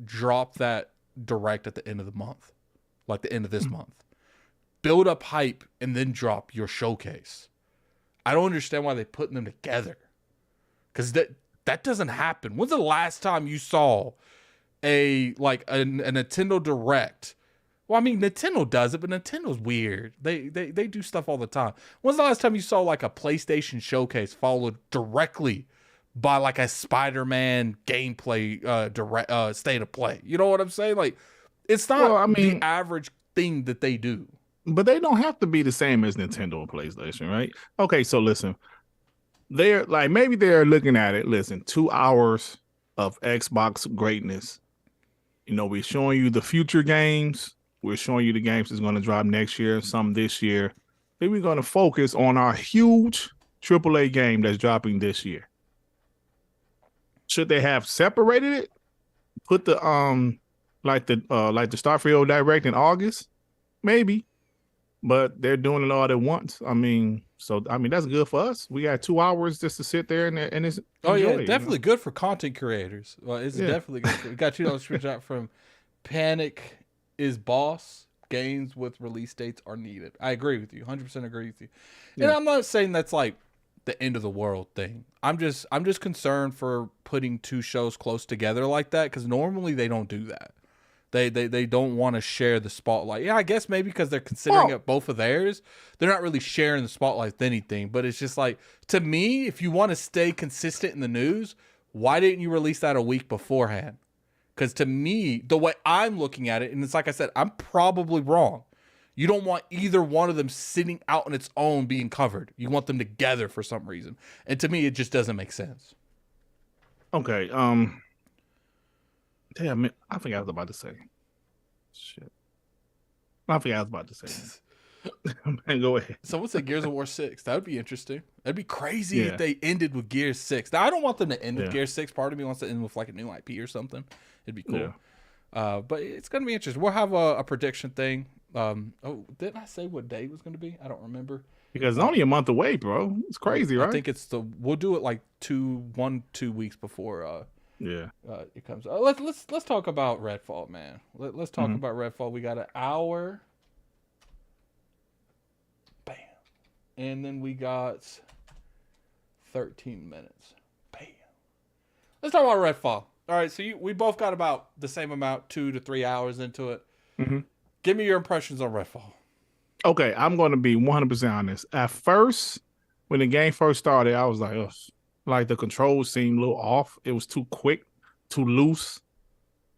drop that direct at the end of the month, like the end of this month. Build up hype and then drop your showcase. I don't understand why they're putting them together, because that doesn't happen. When's the last time you saw a Nintendo Direct? Well, I mean, Nintendo does it, but Nintendo's weird. They do stuff all the time. When's the last time you saw like a PlayStation showcase followed directly by like a Spider-Man gameplay direct state of play? You know what I'm saying? Like, it's not the average thing that they do. But they don't have to be the same as Nintendo and PlayStation, right? Okay, so listen. They're like, maybe they're looking at it. Listen, 2 hours of Xbox greatness. You know, we're showing you the future games. We're showing you the games that's going to drop next year, some this year. Then we're going to focus on our huge AAA game that's dropping this year. Should they have separated it? Put the like the Starfield Direct in August? Maybe. But they're doing it all at once. I mean, that's good for us. We got 2 hours just to sit there and it's enjoy, definitely good for content creators. Well, it's definitely good. We got $2 screenshot from Panic is Boss. Games with release dates are needed. I agree with you. 100% agree with you. And I'm not saying that's like the end of the world thing. I'm just concerned for putting two shows close together like that, because normally they don't do that. They don't want to share the spotlight. Yeah, I guess maybe because they're considering it both of theirs. They're not really sharing the spotlight with anything. But it's just like, to me, if you want to stay consistent in the news, why didn't you release that a week beforehand? Because to me, the way I'm looking at it, and it's like I said, I'm probably wrong. You don't want either one of them sitting out on its own being covered. You want them together for some reason. And to me, it just doesn't make sense. Okay. Damn, I think I was about to say. Shit. I think I was about to say. Man, go ahead. Someone said Gears of War 6. That would be interesting. That'd be crazy if they ended with Gears 6. Now, I don't want them to end with Gears 6. Part of me wants to end with like a new IP or something. It'd be cool. Yeah. But it's going to be interesting. We'll have a prediction thing. Didn't I say what day it was going to be? I don't remember. Because it's only a month away, bro. It's crazy, right? I think we'll do it like 2 weeks before it comes. Let's talk about Redfall, man. Let's talk about Redfall. We got an hour. Bam. And then we got 13 minutes. Bam. Let's talk about Redfall. All right, so we both got about the same amount, 2 to 3 hours into it. Mm-hmm. Give me your impressions on Redfall. Okay, I'm going to be 100% honest. At first, when the game first started, I was like, ugh. Like the controls seemed a little off. It was too quick, too loose.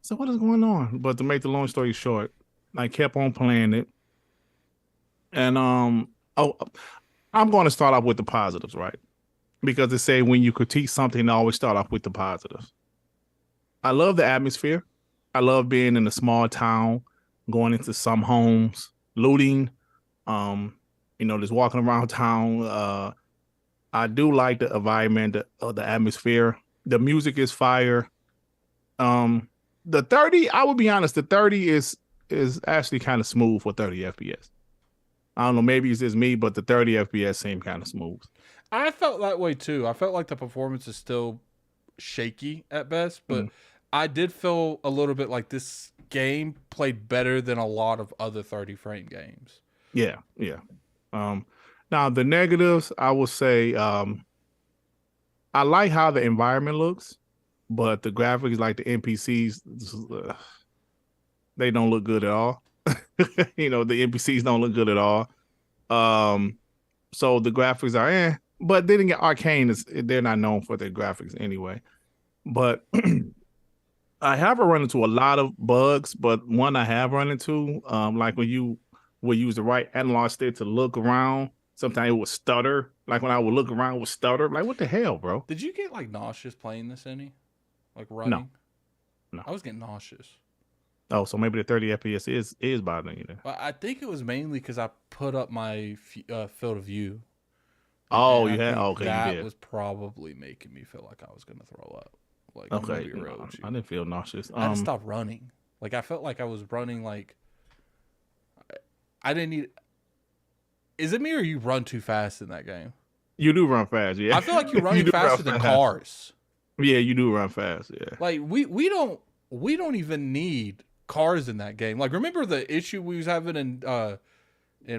So what is going on? But to make the long story short, I kept on playing it. And I'm going to start off with the positives, right? Because they say when you critique something, always start off with the positives. I love the atmosphere. I love being in a small town, going into some homes, looting, just walking around town. I do like the environment, the atmosphere. The music is fire. The 30, I would be honest, the 30 is actually kind of smooth for 30 FPS. I don't know, maybe it's just me, but the 30 FPS seemed kind of smooth. I felt that way too. I felt like the performance is still shaky at best, but I did feel a little bit like this game played better than a lot of other 30 frame games. Yeah. Now the negatives, I would say, I like how the environment looks, but the graphics, like the NPCs, they don't look good at all. The NPCs don't look good at all. So the graphics are but then again, Arcane they're not known for their graphics anyway. But I haven't run into a lot of bugs, but one I have run into, like when you would use the right analog stick to look around, sometimes it would stutter. Like when I would look around, it would stutter. Like, what the hell, bro? Did you get like nauseous playing this any? Like running? No. I was getting nauseous. Oh, so maybe the 30 FPS is bothering you then. Well, I think it was mainly because I put up my field of view. Oh, you had? Okay, that you did. Was probably making me feel like I was going to throw up. Like, okay, no, I didn't feel nauseous. I had to stop running. Like, I felt like I was running like I didn't need. Is it me or you run too fast in that game? You do run fast, yeah. I feel like you're running faster than cars. Yeah, you do run fast, yeah. Like we don't even need cars in that game. Like, remember the issue we was having in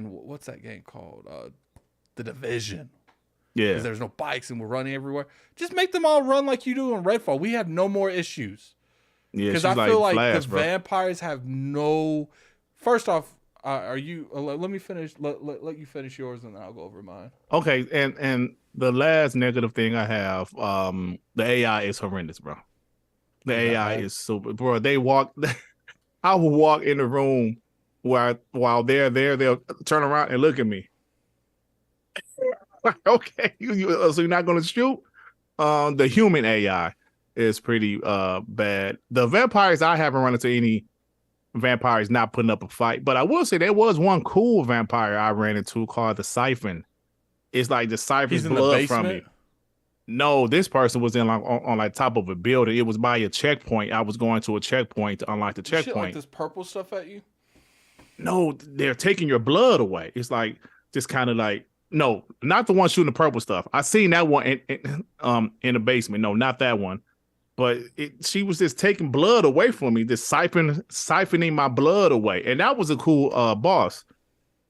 what's that game called? The Division. Yeah. Because there's no bikes and we're running everywhere. Just make them all run like you do in Redfall. We have no more issues. Yeah, because I feel like Flash, the bro. vampires have no. First off, are you? Let me finish. Let you finish yours, and then I'll go over mine. Okay, and the last negative thing I have, the AI is horrendous, bro. The AI is super, bro. They walk. I will walk in the room while they're there, they'll turn around and look at me. Okay, so you're not gonna shoot? The human AI is pretty bad. The vampires, I haven't run into any vampires not putting up a fight, but I will say there was one cool vampire I ran into called the Siphon. It's like the Siphon's blood from me. No, this person was in on like top of a building. It was by a checkpoint. I was going to a checkpoint to unlock the checkpoint. Shit like this purple stuff at you? No, they're taking your blood away. It's like just kind of like. No, not the one shooting the purple stuff. I seen that one in the basement. No, not that one. But she was just taking blood away from me, just siphoning my blood away, and that was a cool boss.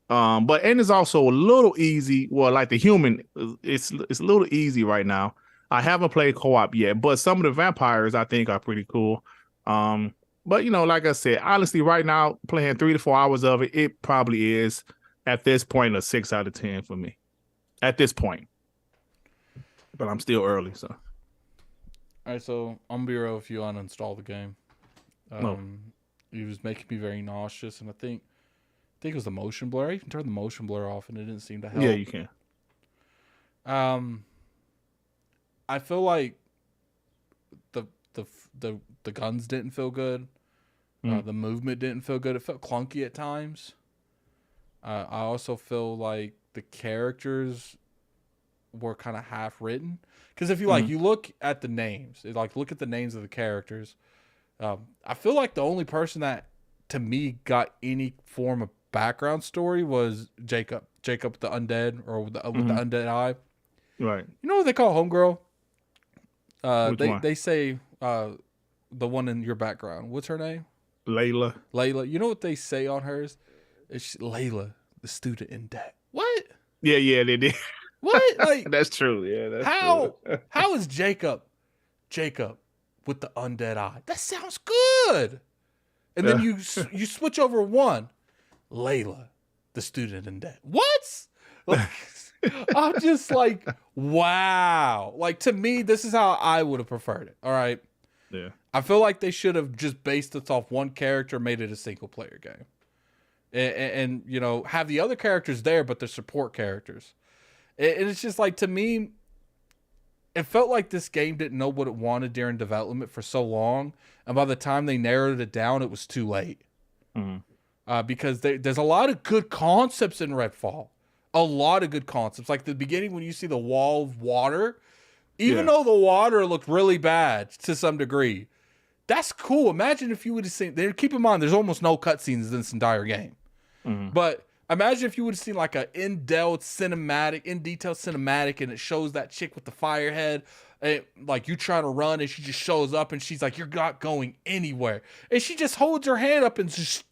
But it's also a little easy. Well, like the human, it's a little easy right now. I haven't played co-op yet, but some of the vampires I think are pretty cool. But like I said, honestly, right now playing 3 to 4 hours of it, it probably is. At this point, a 6 out of 10 for me. At this point. But I'm still early, so. All right, so I'm going to be real with you. Uninstall the game. It was making me very nauseous, and I think it was the motion blur. I even turned the motion blur off, and it didn't seem to help. Yeah, you can. I feel like the guns didn't feel good. The movement didn't feel good. It felt clunky at times. I also feel like the characters were kind of half written. Because if you you look at the names, look at the names of the characters. I feel like the only person that to me got any form of background story was Jacob the undead, or with the undead eye. Right. You know what they call homegirl? One? They say the one in your background. What's her name? Layla. You know what they say on hers? It's Layla, the student in debt. What? Yeah, they did. What? Like, That's true. Yeah, that's true. how is Jacob with the undead eye? That sounds good. And then you switch over one, Layla, the student in debt. What? Like, I'm just like, wow. Like, to me, this is how I would have preferred it. All right. Yeah. I feel like they should have just based it off one character, made it a single player game. And you know, have the other characters there, but they're support characters. And it's just like, to me, it felt like this game didn't know what it wanted during development for so long. And by the time they narrowed it down, it was too late. Because there's a lot of good concepts in Redfall. A lot of good concepts. Like the beginning when you see the wall of water, even though the water looked really bad to some degree, that's cool. Imagine if you would have seen, keep in mind, there's almost no cutscenes in this entire game. But imagine if you would have seen like a in-detailed cinematic, and it shows that chick with the fire head, and like you trying to run, and she just shows up, and she's like, "You're not going anywhere," and she just holds her hand up and just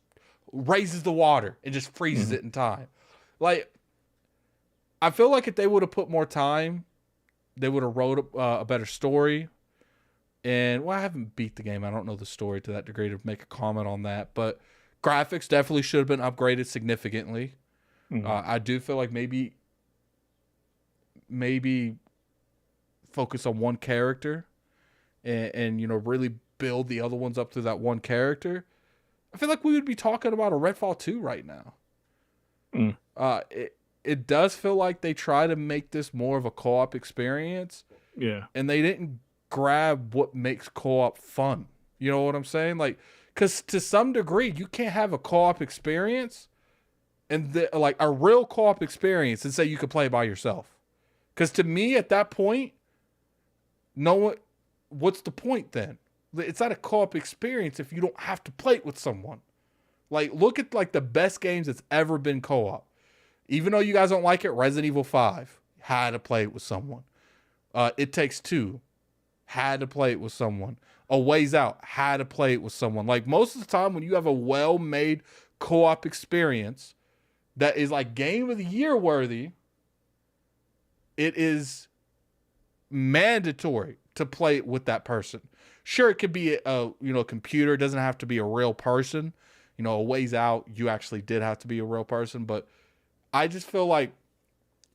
raises the water and just freezes it in time. Like, I feel like if they would have put more time, they would have wrote a better story. And well, I haven't beat the game. I don't know the story to that degree to make a comment on that, but graphics definitely should have been upgraded significantly. I do feel like maybe focus on one character and you know, really build the other ones up through that one character. I feel like we would be talking about a Redfall 2 right now. It does feel like they try to make this more of a co-op experience. Yeah. And they didn't grab what makes co-op fun. You know what I'm saying? Like, because to some degree, you can't have a co-op experience and like a real co-op experience and say you could play by yourself. Because to me, at that point, what's the point then? It's not a co-op experience if you don't have to play it with someone. Like, look at like the best games that's ever been co-op. Even though you guys don't like it, Resident Evil 5 had to play it with someone. It Takes Two had to play it with someone. A Ways Out had to play it with someone. Like, most of the time when you have a well-made co-op experience that is like Game of the Year worthy, it is mandatory to play it with that person. Sure, it could be a computer. It doesn't have to be a real person. You know, A Ways Out, you actually did have to be a real person. But I just feel like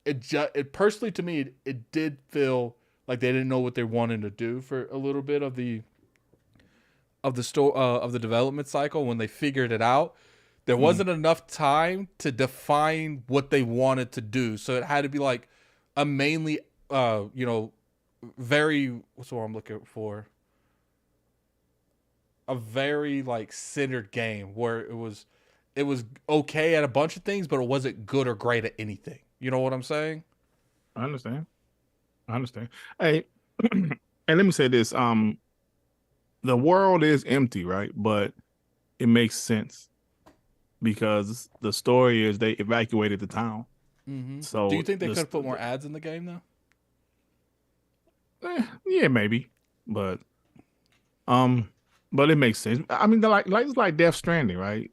it personally, to me, it did feel like they didn't know what they wanted to do for a little bit of the development cycle. When they figured it out, there wasn't enough time to define what they wanted to do. So it had to be like a mainly, very, what's the word I'm looking for? A very like centered game where it was okay at a bunch of things, but it wasn't good or great at anything. You know what I'm saying? I understand. Hey, and let me say this. The world is empty, right? But it makes sense because the story is they evacuated the town. So do you think they could have put more ads in the game though? Yeah, maybe. But it makes sense. I mean, it's like Death Stranding, right?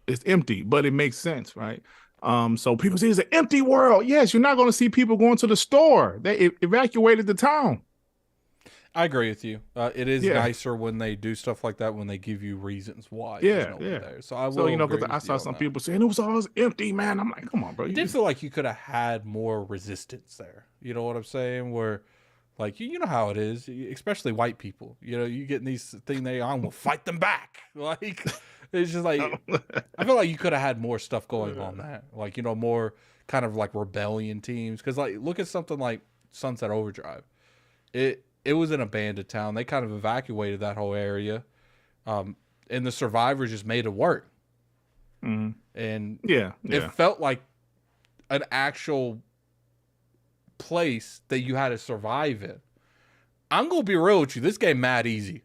It's empty, but it makes sense, right? So people say it's an empty world. Yes, you're not going to see people going to the store. They evacuated the town. I agree with you. It is nicer when they do stuff like that, when they give you reasons why. Yeah. There. So I will. Because I saw some people saying it was always empty, man. I'm like, come on, bro. It did feel like you could have had more resistance there. You know what I'm saying? Where, like, you know how it is, especially white people. You know, you get in these things, I'm gonna fight them back. Like, it's just like, I feel like you could have had more stuff going on that. Like, you know, more kind of like rebellion teams. Because, like, look at something like Sunset Overdrive. It was an abandoned town. They kind of evacuated that whole area. And the survivors just made it work. And it felt like an actual place that you had to survive in. I'm going to be real with you. This game mad easy.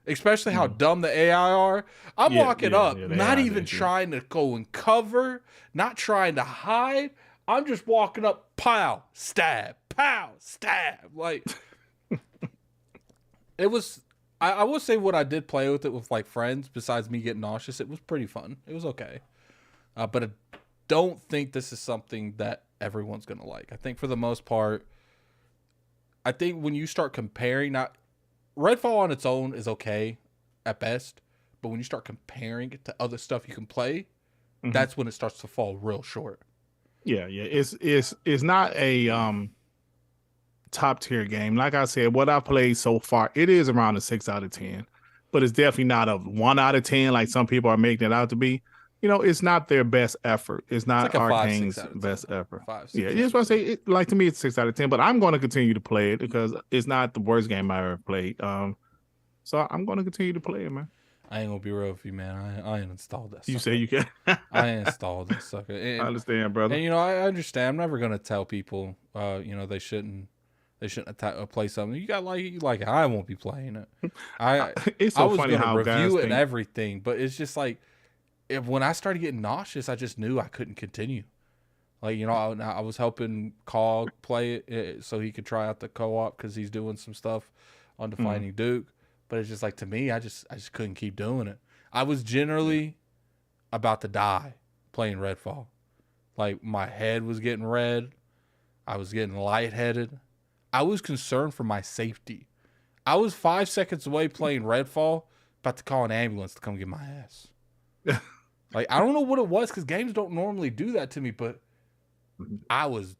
Especially how dumb the AI are. I'm walking up, not even trying to go and cover, not trying to hide. I'm just walking up, pow, stab, pow, stab. Like, it was, I will say what I did play with it with like friends, besides me getting nauseous, it was pretty fun. It was okay. But I don't think this is something that everyone's gonna like. I think for the most part, I think when you start comparing, not Redfall on its own is okay at best, but when you start comparing it to other stuff you can play, that's when it starts to fall real short. Yeah. It's not a top tier game. Like I said, what I played so far, it is around a 6 out of 10, but it's definitely not a 1 out of 10 like some people are making it out to be. You know, it's not their best effort. It's not like a 5, 6 Arcane's out of 10. best effort. 5, 6 Yeah, just want to say, like to me, it's 6 out of 10. But I'm going to continue to play it because it's not the worst game I ever played. So I'm going to continue to play it, man. I ain't gonna be real with you, man. I ain't installed that. You say you can. I installed that sucker. And, I understand, brother. And I understand. I'm never gonna tell people, they shouldn't play something. You like it. I won't be playing it. It's so I was funny gonna how review it and think. everything, but it's just like when I started getting nauseous, I just knew I couldn't continue. Like I was helping Cog play it so he could try out the co-op because he's doing some stuff on Defining Duke. But it's just like, to me, I just couldn't keep doing it. I was generally about to die playing Redfall. Like, my head was getting red. I was getting lightheaded. I was concerned for my safety. I was 5 seconds away playing Redfall, about to call an ambulance to come get my ass. Like, I don't know what it was, because games don't normally do that to me, but I was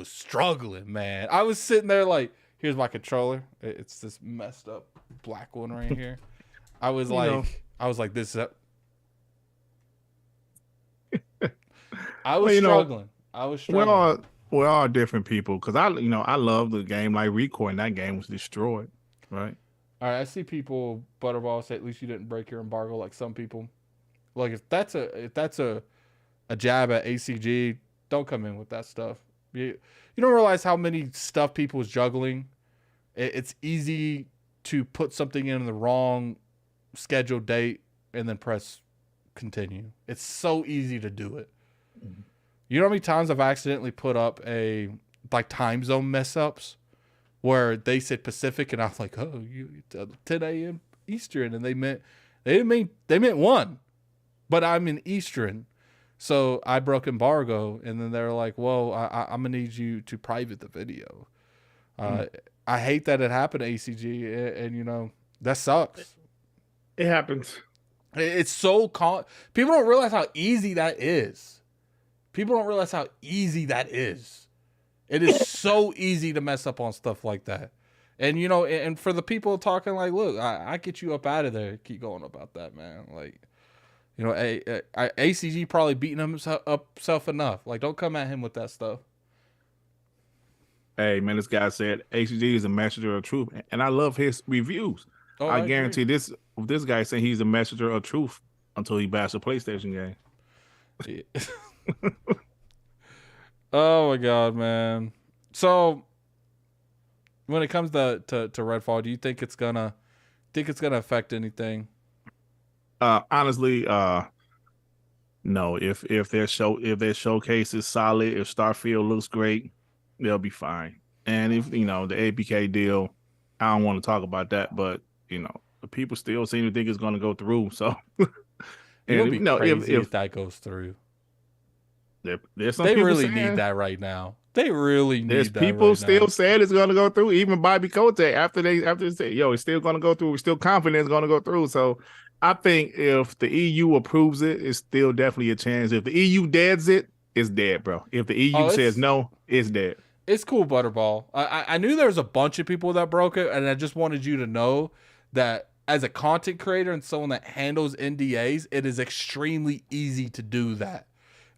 struggling, man. I was sitting there like, here's my controller. It's this messed up black one right here. I was like, this up. I was struggling. I was struggling. We're all different people because I love the game. Like recording that game was destroyed, right? All right, I see people Butterball say at least you didn't break your embargo like some people. Like if that's a jab at ACG, don't come in with that stuff. You don't realize how many stuff people is juggling. It's easy to put something in the wrong scheduled date and then press continue. It's so easy to do it. Mm-hmm. You know how many times I've accidentally put up time zone mess ups where they said Pacific and I was like, oh, 10 a.m. Eastern, and they meant 1, but I'm in Eastern. So I broke embargo, and then they're like, well, I'm going to need you to private the video. I hate that it happened to ACG, and that sucks. It happens. It's so people don't realize how easy that is. People don't realize how easy that is. It is so easy to mess up on stuff like that. And and for the people talking like, look, I get you up out of there. Keep going about that, man. Like, ACG probably beating himself enough. Like, don't come at him with that stuff. Hey, man, this guy said ACG is a messenger of truth, and I love his reviews. Oh, I guarantee this guy saying he's a messenger of truth until he bashed a PlayStation game. Yeah. Oh my God, man. So when it comes to Redfall, do you think it's gonna affect anything? Honestly, no. If their showcase is solid, if Starfield looks great, they'll be fine. And if the APK deal, I don't want to talk about that, but the people still seem to think it's going to go through. So it'll be crazy if that goes through. There's some they people really saying, need that right now. They really need there's that. People right still now. said it's going to go through. Even Bobby Kotick after they said, yo, it's still going to go through. We're still confident it's going to go through. So I think if the EU approves it, it's still definitely a chance. If the EU deads it, it's dead, bro. If the EU says no, it's dead. It's cool, Butterball. I knew there was a bunch of people that broke it, and I just wanted you to know that as a content creator and someone that handles NDAs, it is extremely easy to do that.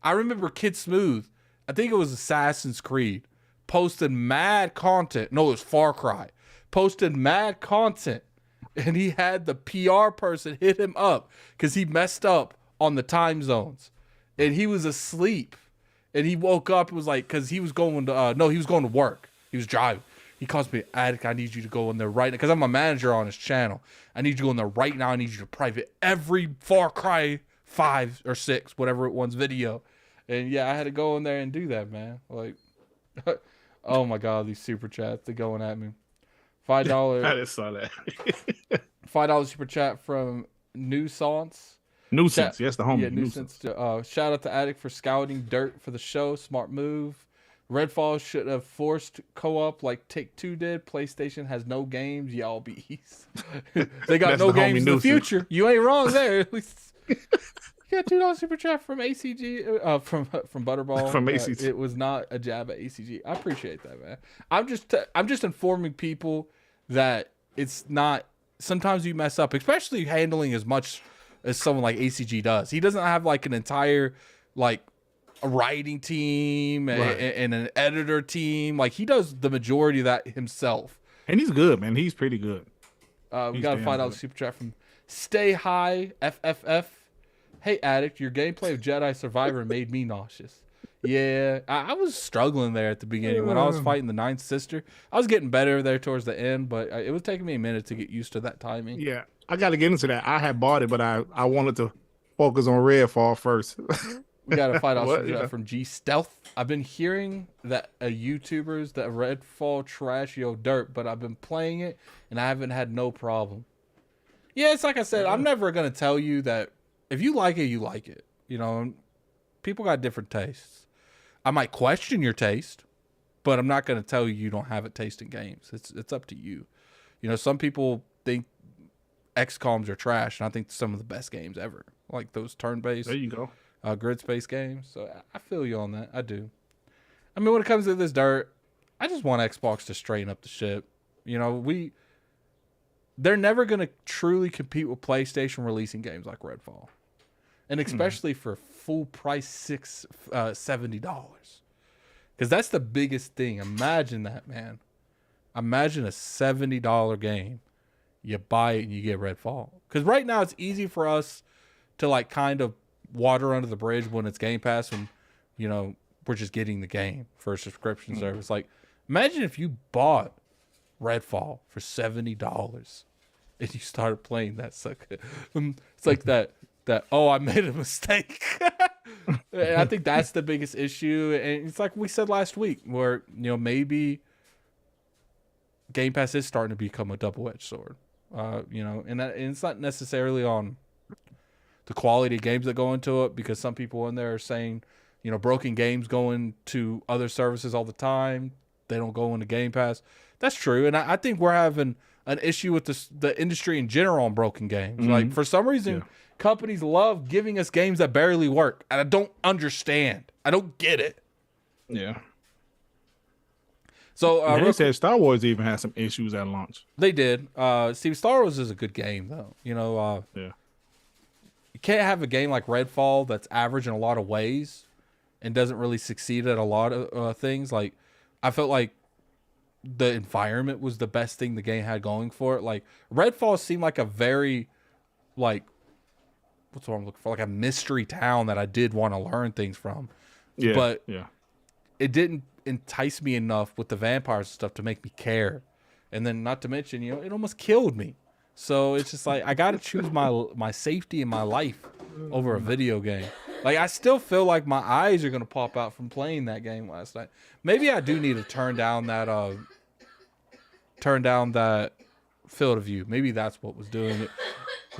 I remember Kid Smooth, I think it was Assassin's Creed, posted mad content. No, it was Far Cry. Posted mad content, and he had the PR person hit him up because he messed up on the time zones, and he was asleep. And he woke up and was like, because he was going to, he was going to work. He was driving. He calls me, Addict, I need you to go in there right now. Because I'm a manager on his channel. I need you to go in there right now. I need you to private every Far Cry 5 or 6, whatever it was, video. And yeah, I had to go in there and do that, man. Like, oh my God, these super chats, they're going at me. $5. I just saw that. $5 super chat from Nuisance. Nuisance, yes, the homie. Yeah, Nuisance. Shout out to Addict for scouting dirt for the show. Smart move. Redfall should have forced co-op like Take-Two did. PlayStation has no games. Y'all bees. They got no games in the future. You ain't wrong there. At least you got $2 super chat from ACG, from Butterball. From ACG. It was not a jab at ACG. I appreciate that, man. I'm just informing people that it's not. Sometimes you mess up, especially handling as much as someone like ACG does. He doesn't have like an entire like a writing team and an editor team. Like he does the majority of that himself. And he's good, man. He's pretty good. We got to find out the super chat from Stay High FFF. Hey Addict, your gameplay of Jedi Survivor made me nauseous. Yeah, I was struggling there at the beginning when I was fighting the Ninth Sister. I was getting better there towards the end, but it was taking me a minute to get used to that timing. Yeah, I got to get into that. I had bought it, but I wanted to focus on Redfall first. We got to find out from G Stealth. I've been hearing that YouTubers that Redfall trash yo dirt, but I've been playing it and I haven't had no problem. Yeah, it's like I said, I'm never going to tell you that if you like it, you like it. You know, people got different tastes. I might question your taste, but I'm not going to tell you you don't have a taste in games. It's up to you. You know, some people think XCOMs are trash, and I think some of the best games ever, like those turn-based. There you go. Grid space games. So I feel you on that. I do. I mean, when it comes to this dirt, I just want Xbox to straighten up the ship. You know, they're never going to truly compete with PlayStation releasing games like Redfall. And especially for full price $70. Because that's the biggest thing. Imagine that, man. Imagine a $70 game. You buy it and you get Redfall. Because right now it's easy for us to like kind of water under the bridge when it's Game Pass and, you know, we're just getting the game for a subscription service. Like, imagine if you bought Redfall for $70 and you started playing that sucker. It's like that, oh, I made a mistake. And I think that's the biggest issue. And it's like we said last week where, you know, maybe Game Pass is starting to become a double-edged sword. You know, and it's not necessarily on the quality of games that go into it, because some people in there are saying, you know, broken games go into other services all the time. They don't go into Game Pass. That's true. And I think we're having an issue with the industry in general on broken games. Mm-hmm. Like, for some reason, companies love giving us games that barely work. And I don't understand. I don't get it. Yeah. So they said Star Wars even had some issues at launch. They did. Steve, Star Wars is a good game, though. You know, yeah. You can't have a game like Redfall that's average in a lot of ways and doesn't really succeed at a lot of things. Like, I felt like the environment was the best thing the game had going for it. Like, Redfall seemed like a very, like, what's what I'm looking for? Like a mystery town that I did want to learn things from. Yeah. But yeah, it didn't entice me enough with the vampires and stuff to make me care. And then, not to mention, you know, it almost killed me. So it's just like, I got to choose my safety in my life over a video game. Like, I still feel like my eyes are going to pop out from playing that game last night. Maybe I do need to turn down that field of view. Maybe that's what was doing it.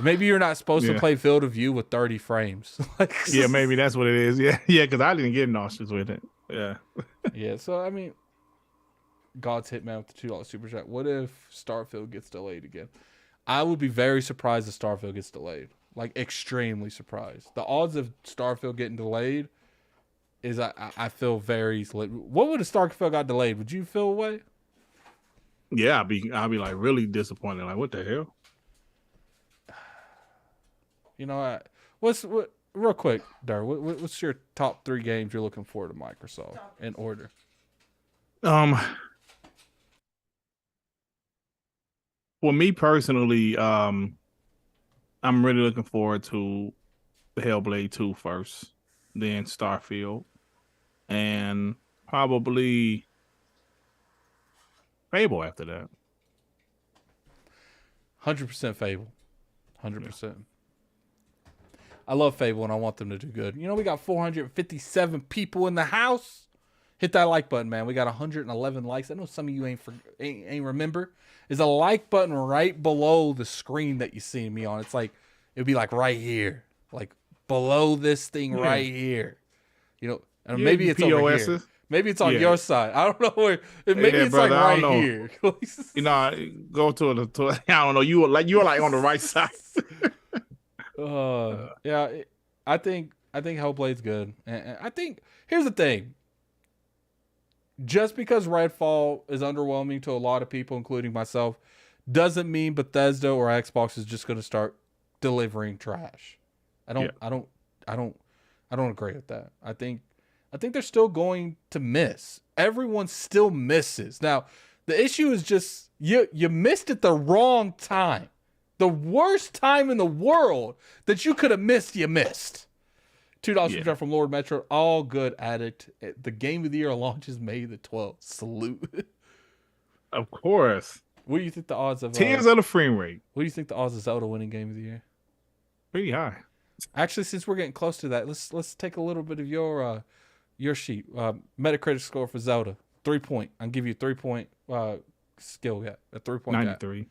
Maybe you're not supposed to play field of view with 30 frames. Like, yeah, maybe that's what it is. Yeah, because I didn't get nauseous with it. Yeah. Yeah, so, I mean, God's Hitman with the $2 super chat. What if Starfield gets delayed again? I would be very surprised if Starfield gets delayed. Like, extremely surprised. The odds of Starfield getting delayed is, I feel very... What would if Starfield got delayed? Would you feel away? Yeah, I'd be like really disappointed. Like, what the hell? You know, real quick, Dar, what's your top 3 games you're looking forward to Microsoft in order? For me personally, I'm really looking forward to the Hellblade 2 first, then Starfield, and probably Fable after that. 100% Fable. 100%. Yeah. I love Fable and I want them to do good. You know, we got 457 people in the house. Hit that like button, man. We got 111 likes. I know some of you ain't remember. There's a like button right below the screen that you see me on. It's like, it'd be like right here. Like below this thing right here. You know, and maybe it's POS's. Over here. Maybe it's on your side. I don't know where. Maybe it's brother, like right here. Go to I don't know. You were like on the right side. Yeah. I think Hellblade's good, and I think here's the thing. Just because Redfall is underwhelming to a lot of people, including myself, doesn't mean Bethesda or Xbox is just going to start delivering trash. I don't agree with that. I think they're still going to miss. Everyone still misses. Now, the issue is just you missed at the wrong time. The worst time in the world that you could have missed, you missed. $2 from Lord Metro. All good, Addict. The game of the year launches May the 12th. Salute. Of course. What do you think the odds of... Tears of the frame rate. What do you think the odds of Zelda winning game of the year? Pretty high. Actually, since we're getting close to that, let's take a little bit of your sheet. Metacritic score for Zelda. 3-point. I'll give you a 3-point skill gap. A 3-point 93. Gap.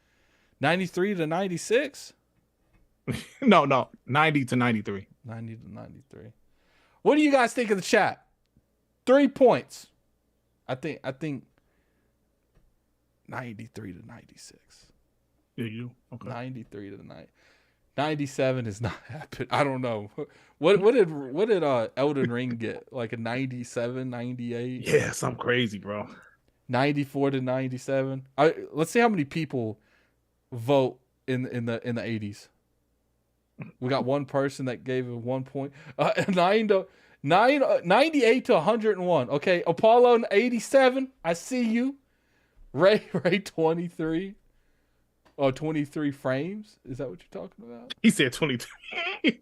93 to 96? No. 90 to 93. 90 to 93. What do you guys think of the chat? 3 points. I think 93 to 96. Yeah, you. Okay. 93 to 90. 97 is not happening. I don't know. What did Elden Ring get? Like a 97, 98? Yeah, something crazy, bro. 94 to 97. Let's see how many people vote in the 80s. We got one person that gave it 1 point. 98 to 101. Okay, Apollo 87. I see you. Ray 23. Oh, 23 frames. Is that what you're talking about? He said 23.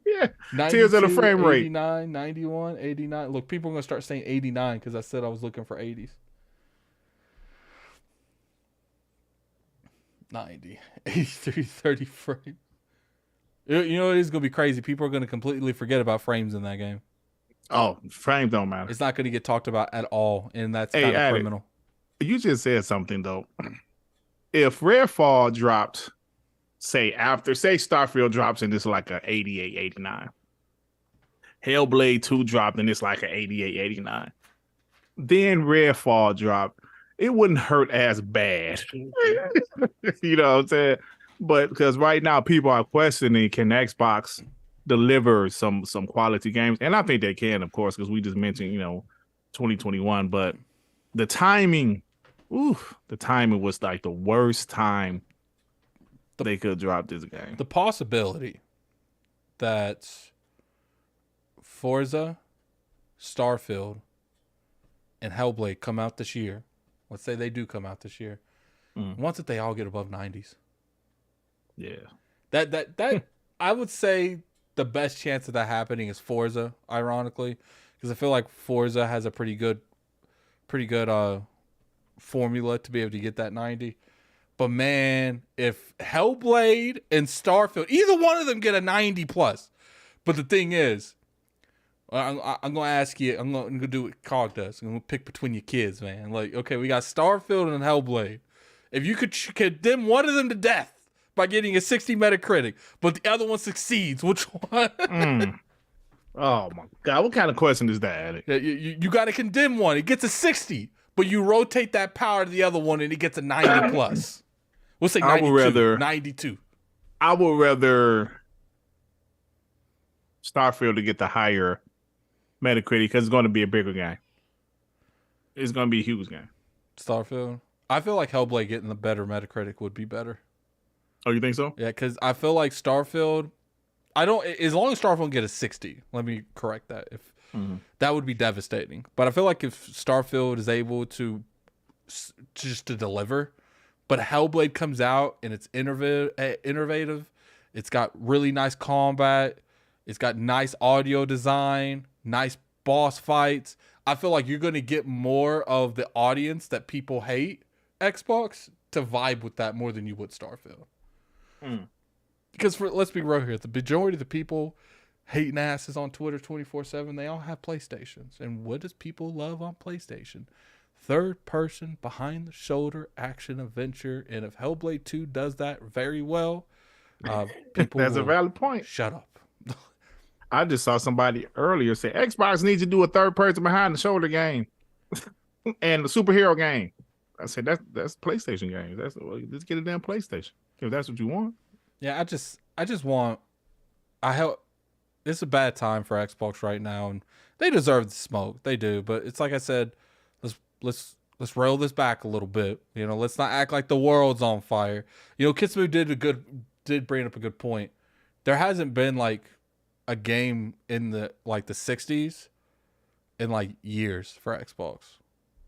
Yeah. Tears of the frame rate. 89, 91, 89. Look, people are going to start saying 89 because I said I was looking for 80s. 90, 83, 30 frames. You know, it is going to be crazy. People are going to completely forget about frames in that game. Oh, frames don't matter. It's not going to get talked about at all, and that's kind of criminal. You just said something, though. If Redfall dropped, say Starfield drops and it's like a 88, 89. Hellblade 2 dropped and it's like a 88, 89. Then Redfall dropped. It wouldn't hurt as bad. You know what I'm saying? But because right now people are questioning, can Xbox deliver some quality games? And I think they can, of course, because we just mentioned, 2021. But the timing was like the worst time they could drop this game. The possibility that Forza, Starfield, and Hellblade come out this year. Let's say they do come out this year. Once they all get above 90s. Yeah. That I would say the best chance of that happening is Forza, ironically, because I feel like Forza has a pretty good formula to be able to get that 90. But man, if Hellblade and Starfield, either one of them get a 90 plus. But the thing is, I'm gonna ask you. I'm gonna do what Cog does. I'm gonna pick between your kids, man. Like, okay, we got Starfield and Hellblade. If you could condemn one of them to death by getting a 60 Metacritic, but the other one succeeds, which one? Oh my God, what kind of question is that? Yeah, you got to condemn one. It gets a 60, but you rotate that power to the other one, and it gets a 90 plus. We'll say 92. 92. I would rather Starfield to get the higher Metacritic because it's going to be a bigger game. It's going to be a huge game. Starfield? I feel like Hellblade getting the better Metacritic would be better. Oh, you think so? Yeah, because I feel like Starfield, as long as Starfield get a 60, let me correct that. That would be devastating. But I feel like if Starfield is able to deliver, but Hellblade comes out and it's innovative, it's got really nice combat, it's got nice audio design, nice boss fights. I feel like you're going to get more of the audience that people hate Xbox to vibe with that more than you would Starfield. Because let's be real here, the majority of the people hating asses on Twitter 24/7, they all have PlayStations. And what does people love on PlayStation? Third person, behind the shoulder action adventure. And if Hellblade 2 does that very well, people That's a valid point. Shut up. I just saw somebody earlier say Xbox needs to do a third person behind the shoulder game. And the superhero game. I said that's PlayStation games. Let's get a damn PlayStation if that's what you want. Yeah, I just want. I help. It's a bad time for Xbox right now, and they deserve the smoke. They do, but it's like I said, let's roll this back a little bit. Let's not act like the world's on fire. Kitsmu did bring up a good point. There hasn't been like a game in the '60s in like years for Xbox.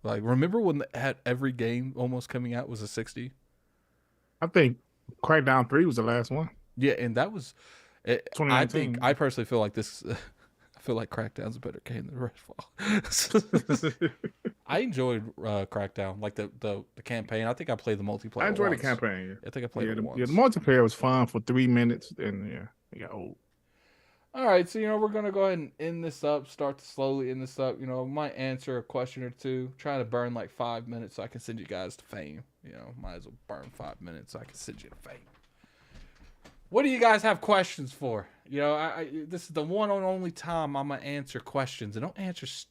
Like, remember when they had every game almost coming out was a 60? I think Crackdown 3 was the last one. Yeah, and that was. I personally feel like this. I feel like Crackdown's a better game than Redfall. I enjoyed Crackdown, like the campaign. I think I played the multiplayer. I enjoyed once. the campaign. Yeah. I think I played it once. Yeah, the multiplayer was fun for 3 minutes, and yeah, it got old. All right, so we're gonna go ahead and end this up. Start to slowly end this up. Might answer a question or two. Trying to burn like 5 minutes so I can send you guys to fame. Might as well burn 5 minutes so I can send you to fame. What do you guys have questions for? This is the one and only time I'm gonna answer questions, and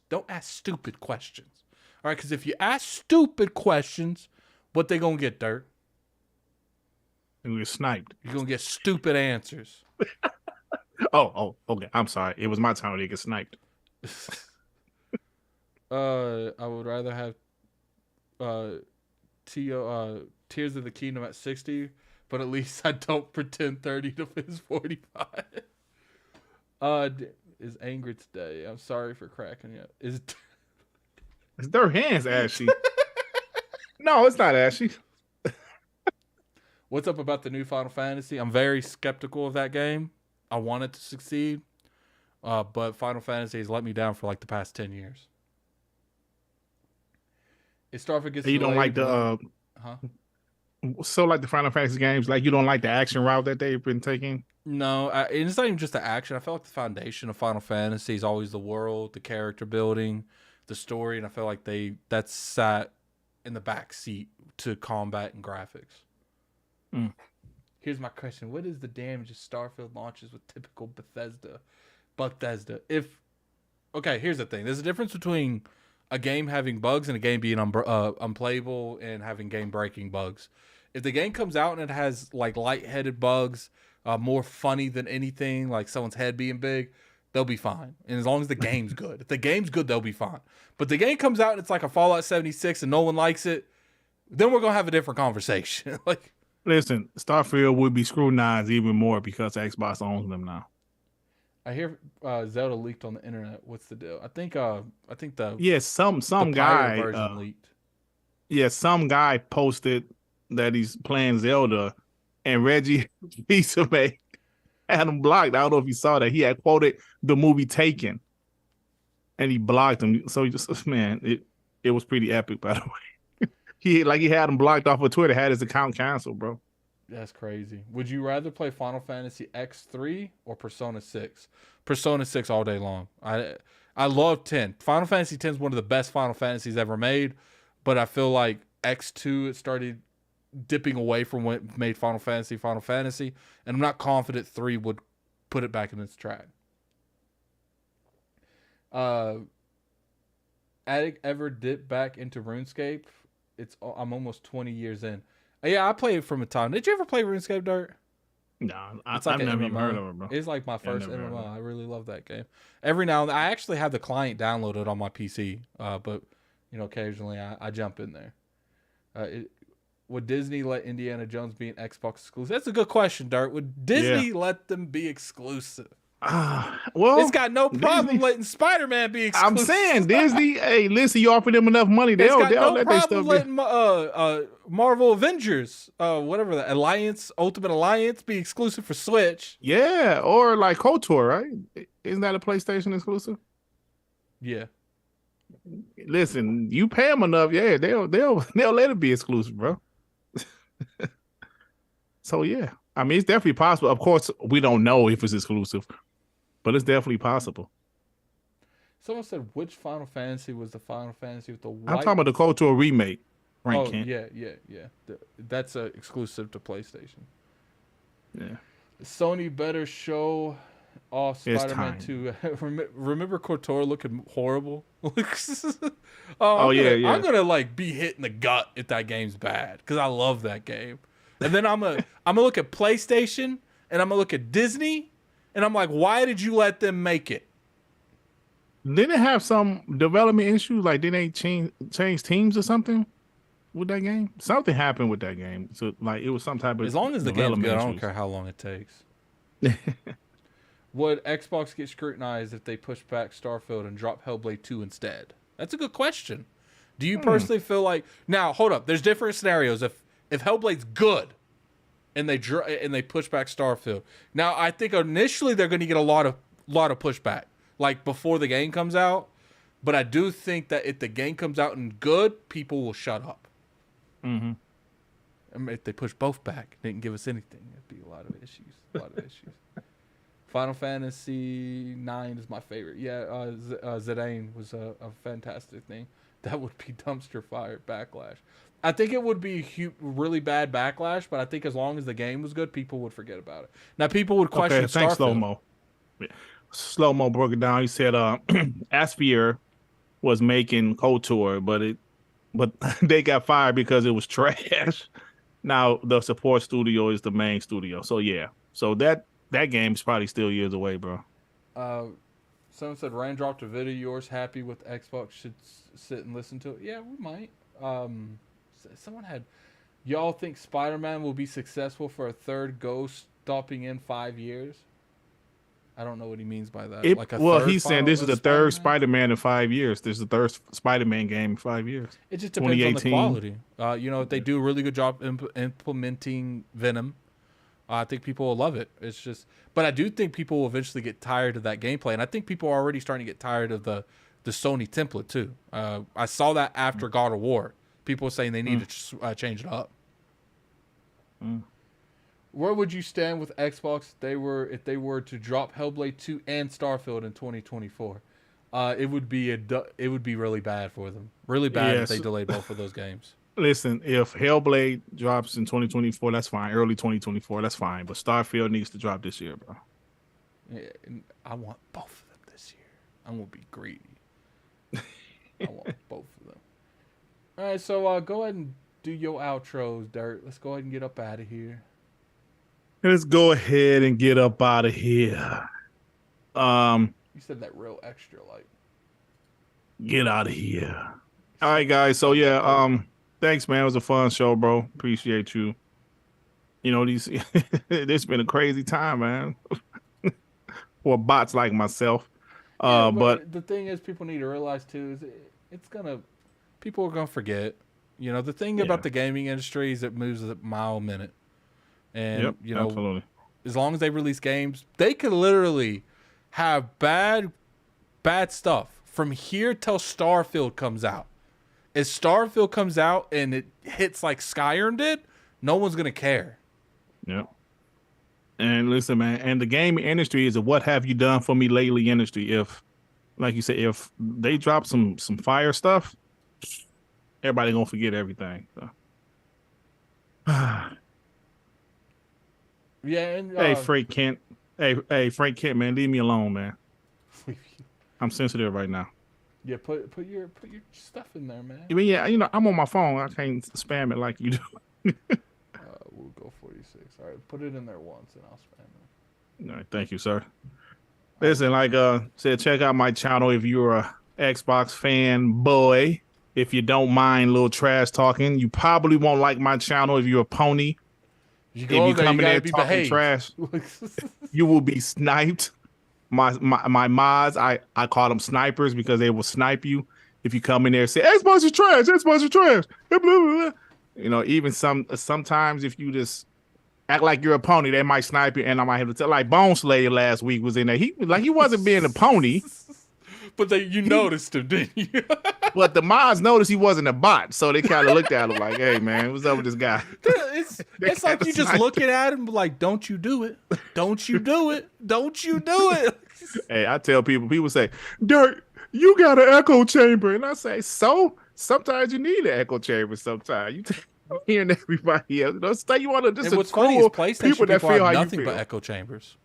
don't ask stupid questions. All right, because if you ask stupid questions, what they gonna get, Dirt? You get sniped. You're gonna get stupid answers. Oh, okay. I'm sorry. It was my time to get sniped. I would rather have Tears of the Kingdom at 60, but at least I don't pretend 30 to his 45. Is angry today. I'm sorry for cracking you. Is their hands ashy? No, it's not ashy. What's up about the new Final Fantasy? I'm very skeptical of that game. I want it to succeed, but Final Fantasy has let me down for like the past 10 years. If Starfield gets you don't like the so like the Final Fantasy games, like you don't like the action route that they've been taking? No, it's not even just the action. I feel like the foundation of Final Fantasy is always the world, the character building, the story, and I feel like that's sat in the back seat to combat and graphics. Here's my question. What is the damage if Starfield launches with typical Bethesda? Here's the thing. There's a difference between a game having bugs and a game being unplayable and having game-breaking bugs. If the game comes out and it has like lightheaded bugs, more funny than anything, like someone's head being big, they'll be fine. And as long as the game's good. If the game's good, they'll be fine. But the game comes out and it's like a Fallout 76 and no one likes it, then we're going to have a different conversation. Listen, Starfield would be scrutinized even more because Xbox owns them now. I hear Zelda leaked on the internet. What's the deal? I think some guy version leaked. Yeah, some guy posted that he's playing Zelda, and Reggie Fils-Aimé had him blocked. I don't know if you saw that. He had quoted the movie Taken, and he blocked him. So it was pretty epic, by the way. He had him blocked off of Twitter, had his account canceled, bro. That's crazy. Would you rather play Final Fantasy X3 or Persona 6? Persona 6 all day long. I love 10. Final Fantasy 10 is one of the best Final Fantasies ever made, but I feel like X2, it started dipping away from what made Final Fantasy, and I'm not confident 3 would put it back in its track. Addict ever dip back into RuneScape? I'm almost 20 years in. Yeah, I played it from a time. Did you ever play RuneScape, Dirt? No, I've never even heard of it, bro. It's like my first MMO. I really love that game. Every now and then, I actually have the client downloaded on my PC, but occasionally I jump in there. Would Disney let Indiana Jones be an Xbox exclusive? That's a good question, Dirt. Would Disney let them be exclusive? Well, it's got no problem Disney, letting Spider-Man be exclusive. I'm saying Disney. Hey, listen, you offer them enough money, they'll let their stuff letting Marvel Avengers, whatever the Ultimate Alliance, be exclusive for Switch. Yeah, or like KOTOR, right? Isn't that a PlayStation exclusive? Yeah. Listen, you pay them enough, yeah, they'll let it be exclusive, bro. So yeah, I mean, it's definitely possible. Of course, we don't know if it's exclusive, but it's definitely possible. Someone said, which Final Fantasy was the Final Fantasy with the white... I'm talking about the KOTOR remake. Frank Kent. Yeah. That's exclusive to PlayStation. Yeah. Sony better show Oh, It's Spider-Man time. 2. Remember Kotor looking horrible? Oh yeah, I'm yeah. gonna like be hit in the gut if that game's bad because I love that game. And then I'm gonna look at PlayStation and I'm gonna look at Disney and I'm like, why did you let them make it? Didn't it have some development issues? Like, didn't they change teams or something with that game? Something happened with that game. So, like, it was some type of As long as the game's development good, I don't issues. care how long it takes. Would Xbox get scrutinized if they push back Starfield and drop Hellblade 2 instead? That's a good question. Do you personally feel like now? Hold up. There's different scenarios. If Hellblade's good and they push back Starfield, now I think initially they're going to get a lot of pushback, like before the game comes out. But I do think that if the game comes out and good, people will shut up. Mm-hmm. I mean, if they push both back, they didn't give us anything. It'd be a lot of issues. Final Fantasy 9 is my favorite. Yeah, Zidane was a fantastic thing. That would be dumpster fire backlash. I think it would be really bad backlash, but I think as long as the game was good, people would forget about it. Now, people would question Okay, thanks, Starfield. Slow Mo. Slow Mo broke it down. He said, Asphere was making KOTOR, but they got fired because it was trash. Now the support studio is the main studio. So yeah, so that game's probably still years away, bro. Someone said Rand dropped a video. Yours happy with Xbox should sit and listen to it. Yeah, we might. Someone had. Y'all think Spider-Man will be successful for a third Ghost stopping in 5 years? I don't know what he means by that. He's saying this is the third Spider-Man in 5 years. This is the third Spider-Man game in 5 years. It just depends on the quality. If they do a really good job implementing Venom, I think people will love it. It's just, but I do think people will eventually get tired of that gameplay, and I think people are already starting to get tired of the Sony template too. I saw that after God of War. People were saying they need to change it up. Where would you stand with Xbox if they were to drop Hellblade 2 and Starfield in 2024? It would be really bad for them. Really bad if they delayed both of those games. Listen, if Hellblade drops in 2024, that's fine. Early 2024, that's fine. But Starfield needs to drop this year, bro. Yeah, I want both of them this year. I'm gonna be greedy. I want both of them. All right, so go ahead and do your outros, Dirt. Let's go ahead and get up out of here. Let's go ahead and get up out of here. You said that real extra, like. Get out of here. All right, guys. So yeah, thanks, man. It was a fun show, bro. Appreciate you. You know, this been a crazy time, man. For bots like myself. But the thing is, people need to realize too is people are gonna forget. You know, the thing about the gaming industry is it moves a mile a minute. And absolutely. As long as they release games, they could literally have bad stuff from here till Starfield comes out. If Starfield comes out and it hits like Skyrim did, no one's gonna care. Yep. And listen, man, and the gaming industry is a what have you done for me lately industry. If, like you said, if they drop some fire stuff, everybody gonna forget everything. So. Yeah, and hey Frank Kent. Hey Frank Kent, man, leave me alone, man. I'm sensitive right now. Yeah, put your stuff in there, man. I mean, yeah, you know, I'm on my phone. I can't spam it like you do. We'll go 46. All right, put it in there once, and I'll spam it. All right, thank you, sir. Listen, like said, check out my channel if you're a Xbox fan boy. If you don't mind a little trash talking, you probably won't like my channel if you're a pony. If you come in there talking trash, you will be sniped. My mods, I call them snipers because they will snipe you if you come in there and say Xbox is trash, Xbox is trash. Blah, blah, blah. You know, even sometimes if you just act like you're a pony, they might snipe you, and I might have to tell. Like Bone Slayer last week was in there. He wasn't being a pony. But you noticed him, didn't you? But the mods noticed he wasn't a bot, so they kind of looked at him like, "Hey, man, what's up with this guy?" It's like you just looking at him like, "Don't you do it? Don't you do it? Don't you do it?" Hey, I tell people say, "Dirt, you got an echo chamber," and I say, "So sometimes you need an echo chamber. Sometimes you hearing everybody else. You know, you want to just what's funny is PlayStation people that feel have how nothing you feel. but echo chambers.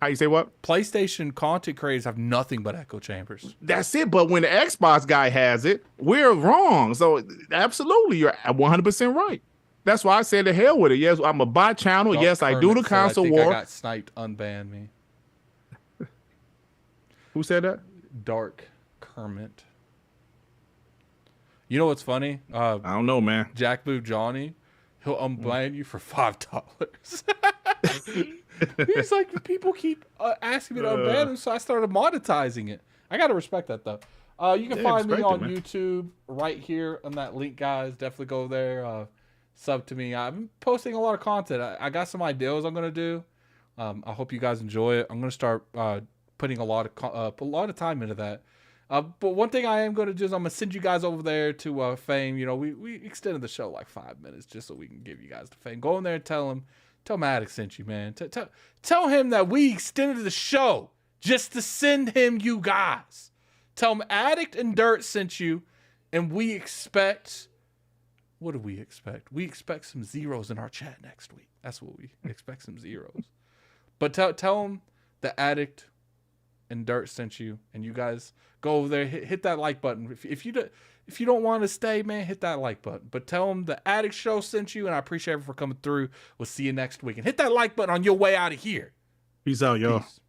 How you say what? PlayStation content creators have nothing but echo chambers. That's it. But when the Xbox guy has it, we're wrong. So absolutely, you're 100% right. That's why I said the hell with it. Yes, I'm a bot channel. Dark Yes, I do the Kermit said, console I think war. I got sniped. Unban me. Who said that? Dark Kermit. You know what's funny? I don't know, man. Jack Blue Johnny, he'll unban you for $5. He's like, people keep asking me to unban him, so I started monetizing it. I gotta respect that though. You can find me on YouTube right here on that link, guys. Definitely go there. Sub to me. I'm posting a lot of content. I got some ideas I'm gonna do. I hope you guys enjoy it. I'm gonna start putting a lot of time into that. But one thing I am going to do is I'm going to send you guys over there to Fame. You know, we extended the show like 5 minutes just so we can give you guys the Fame. Go in there and tell him Addict sent you, man. Tell him that we extended the show just to send him you guys. Tell him Addict and Dirt sent you, and we expect... What do we expect? We expect some zeros in our chat next week. That's what we expect, some zeros. But tell him the Addict and Dirt sent you, and you guys go over there, hit that like button. If you don't want to stay, man, hit that like button. But tell them the Addict Show sent you, and I appreciate it for coming through. We'll see you next week. And hit that like button on your way out of here. Peace out, y'all. Peace.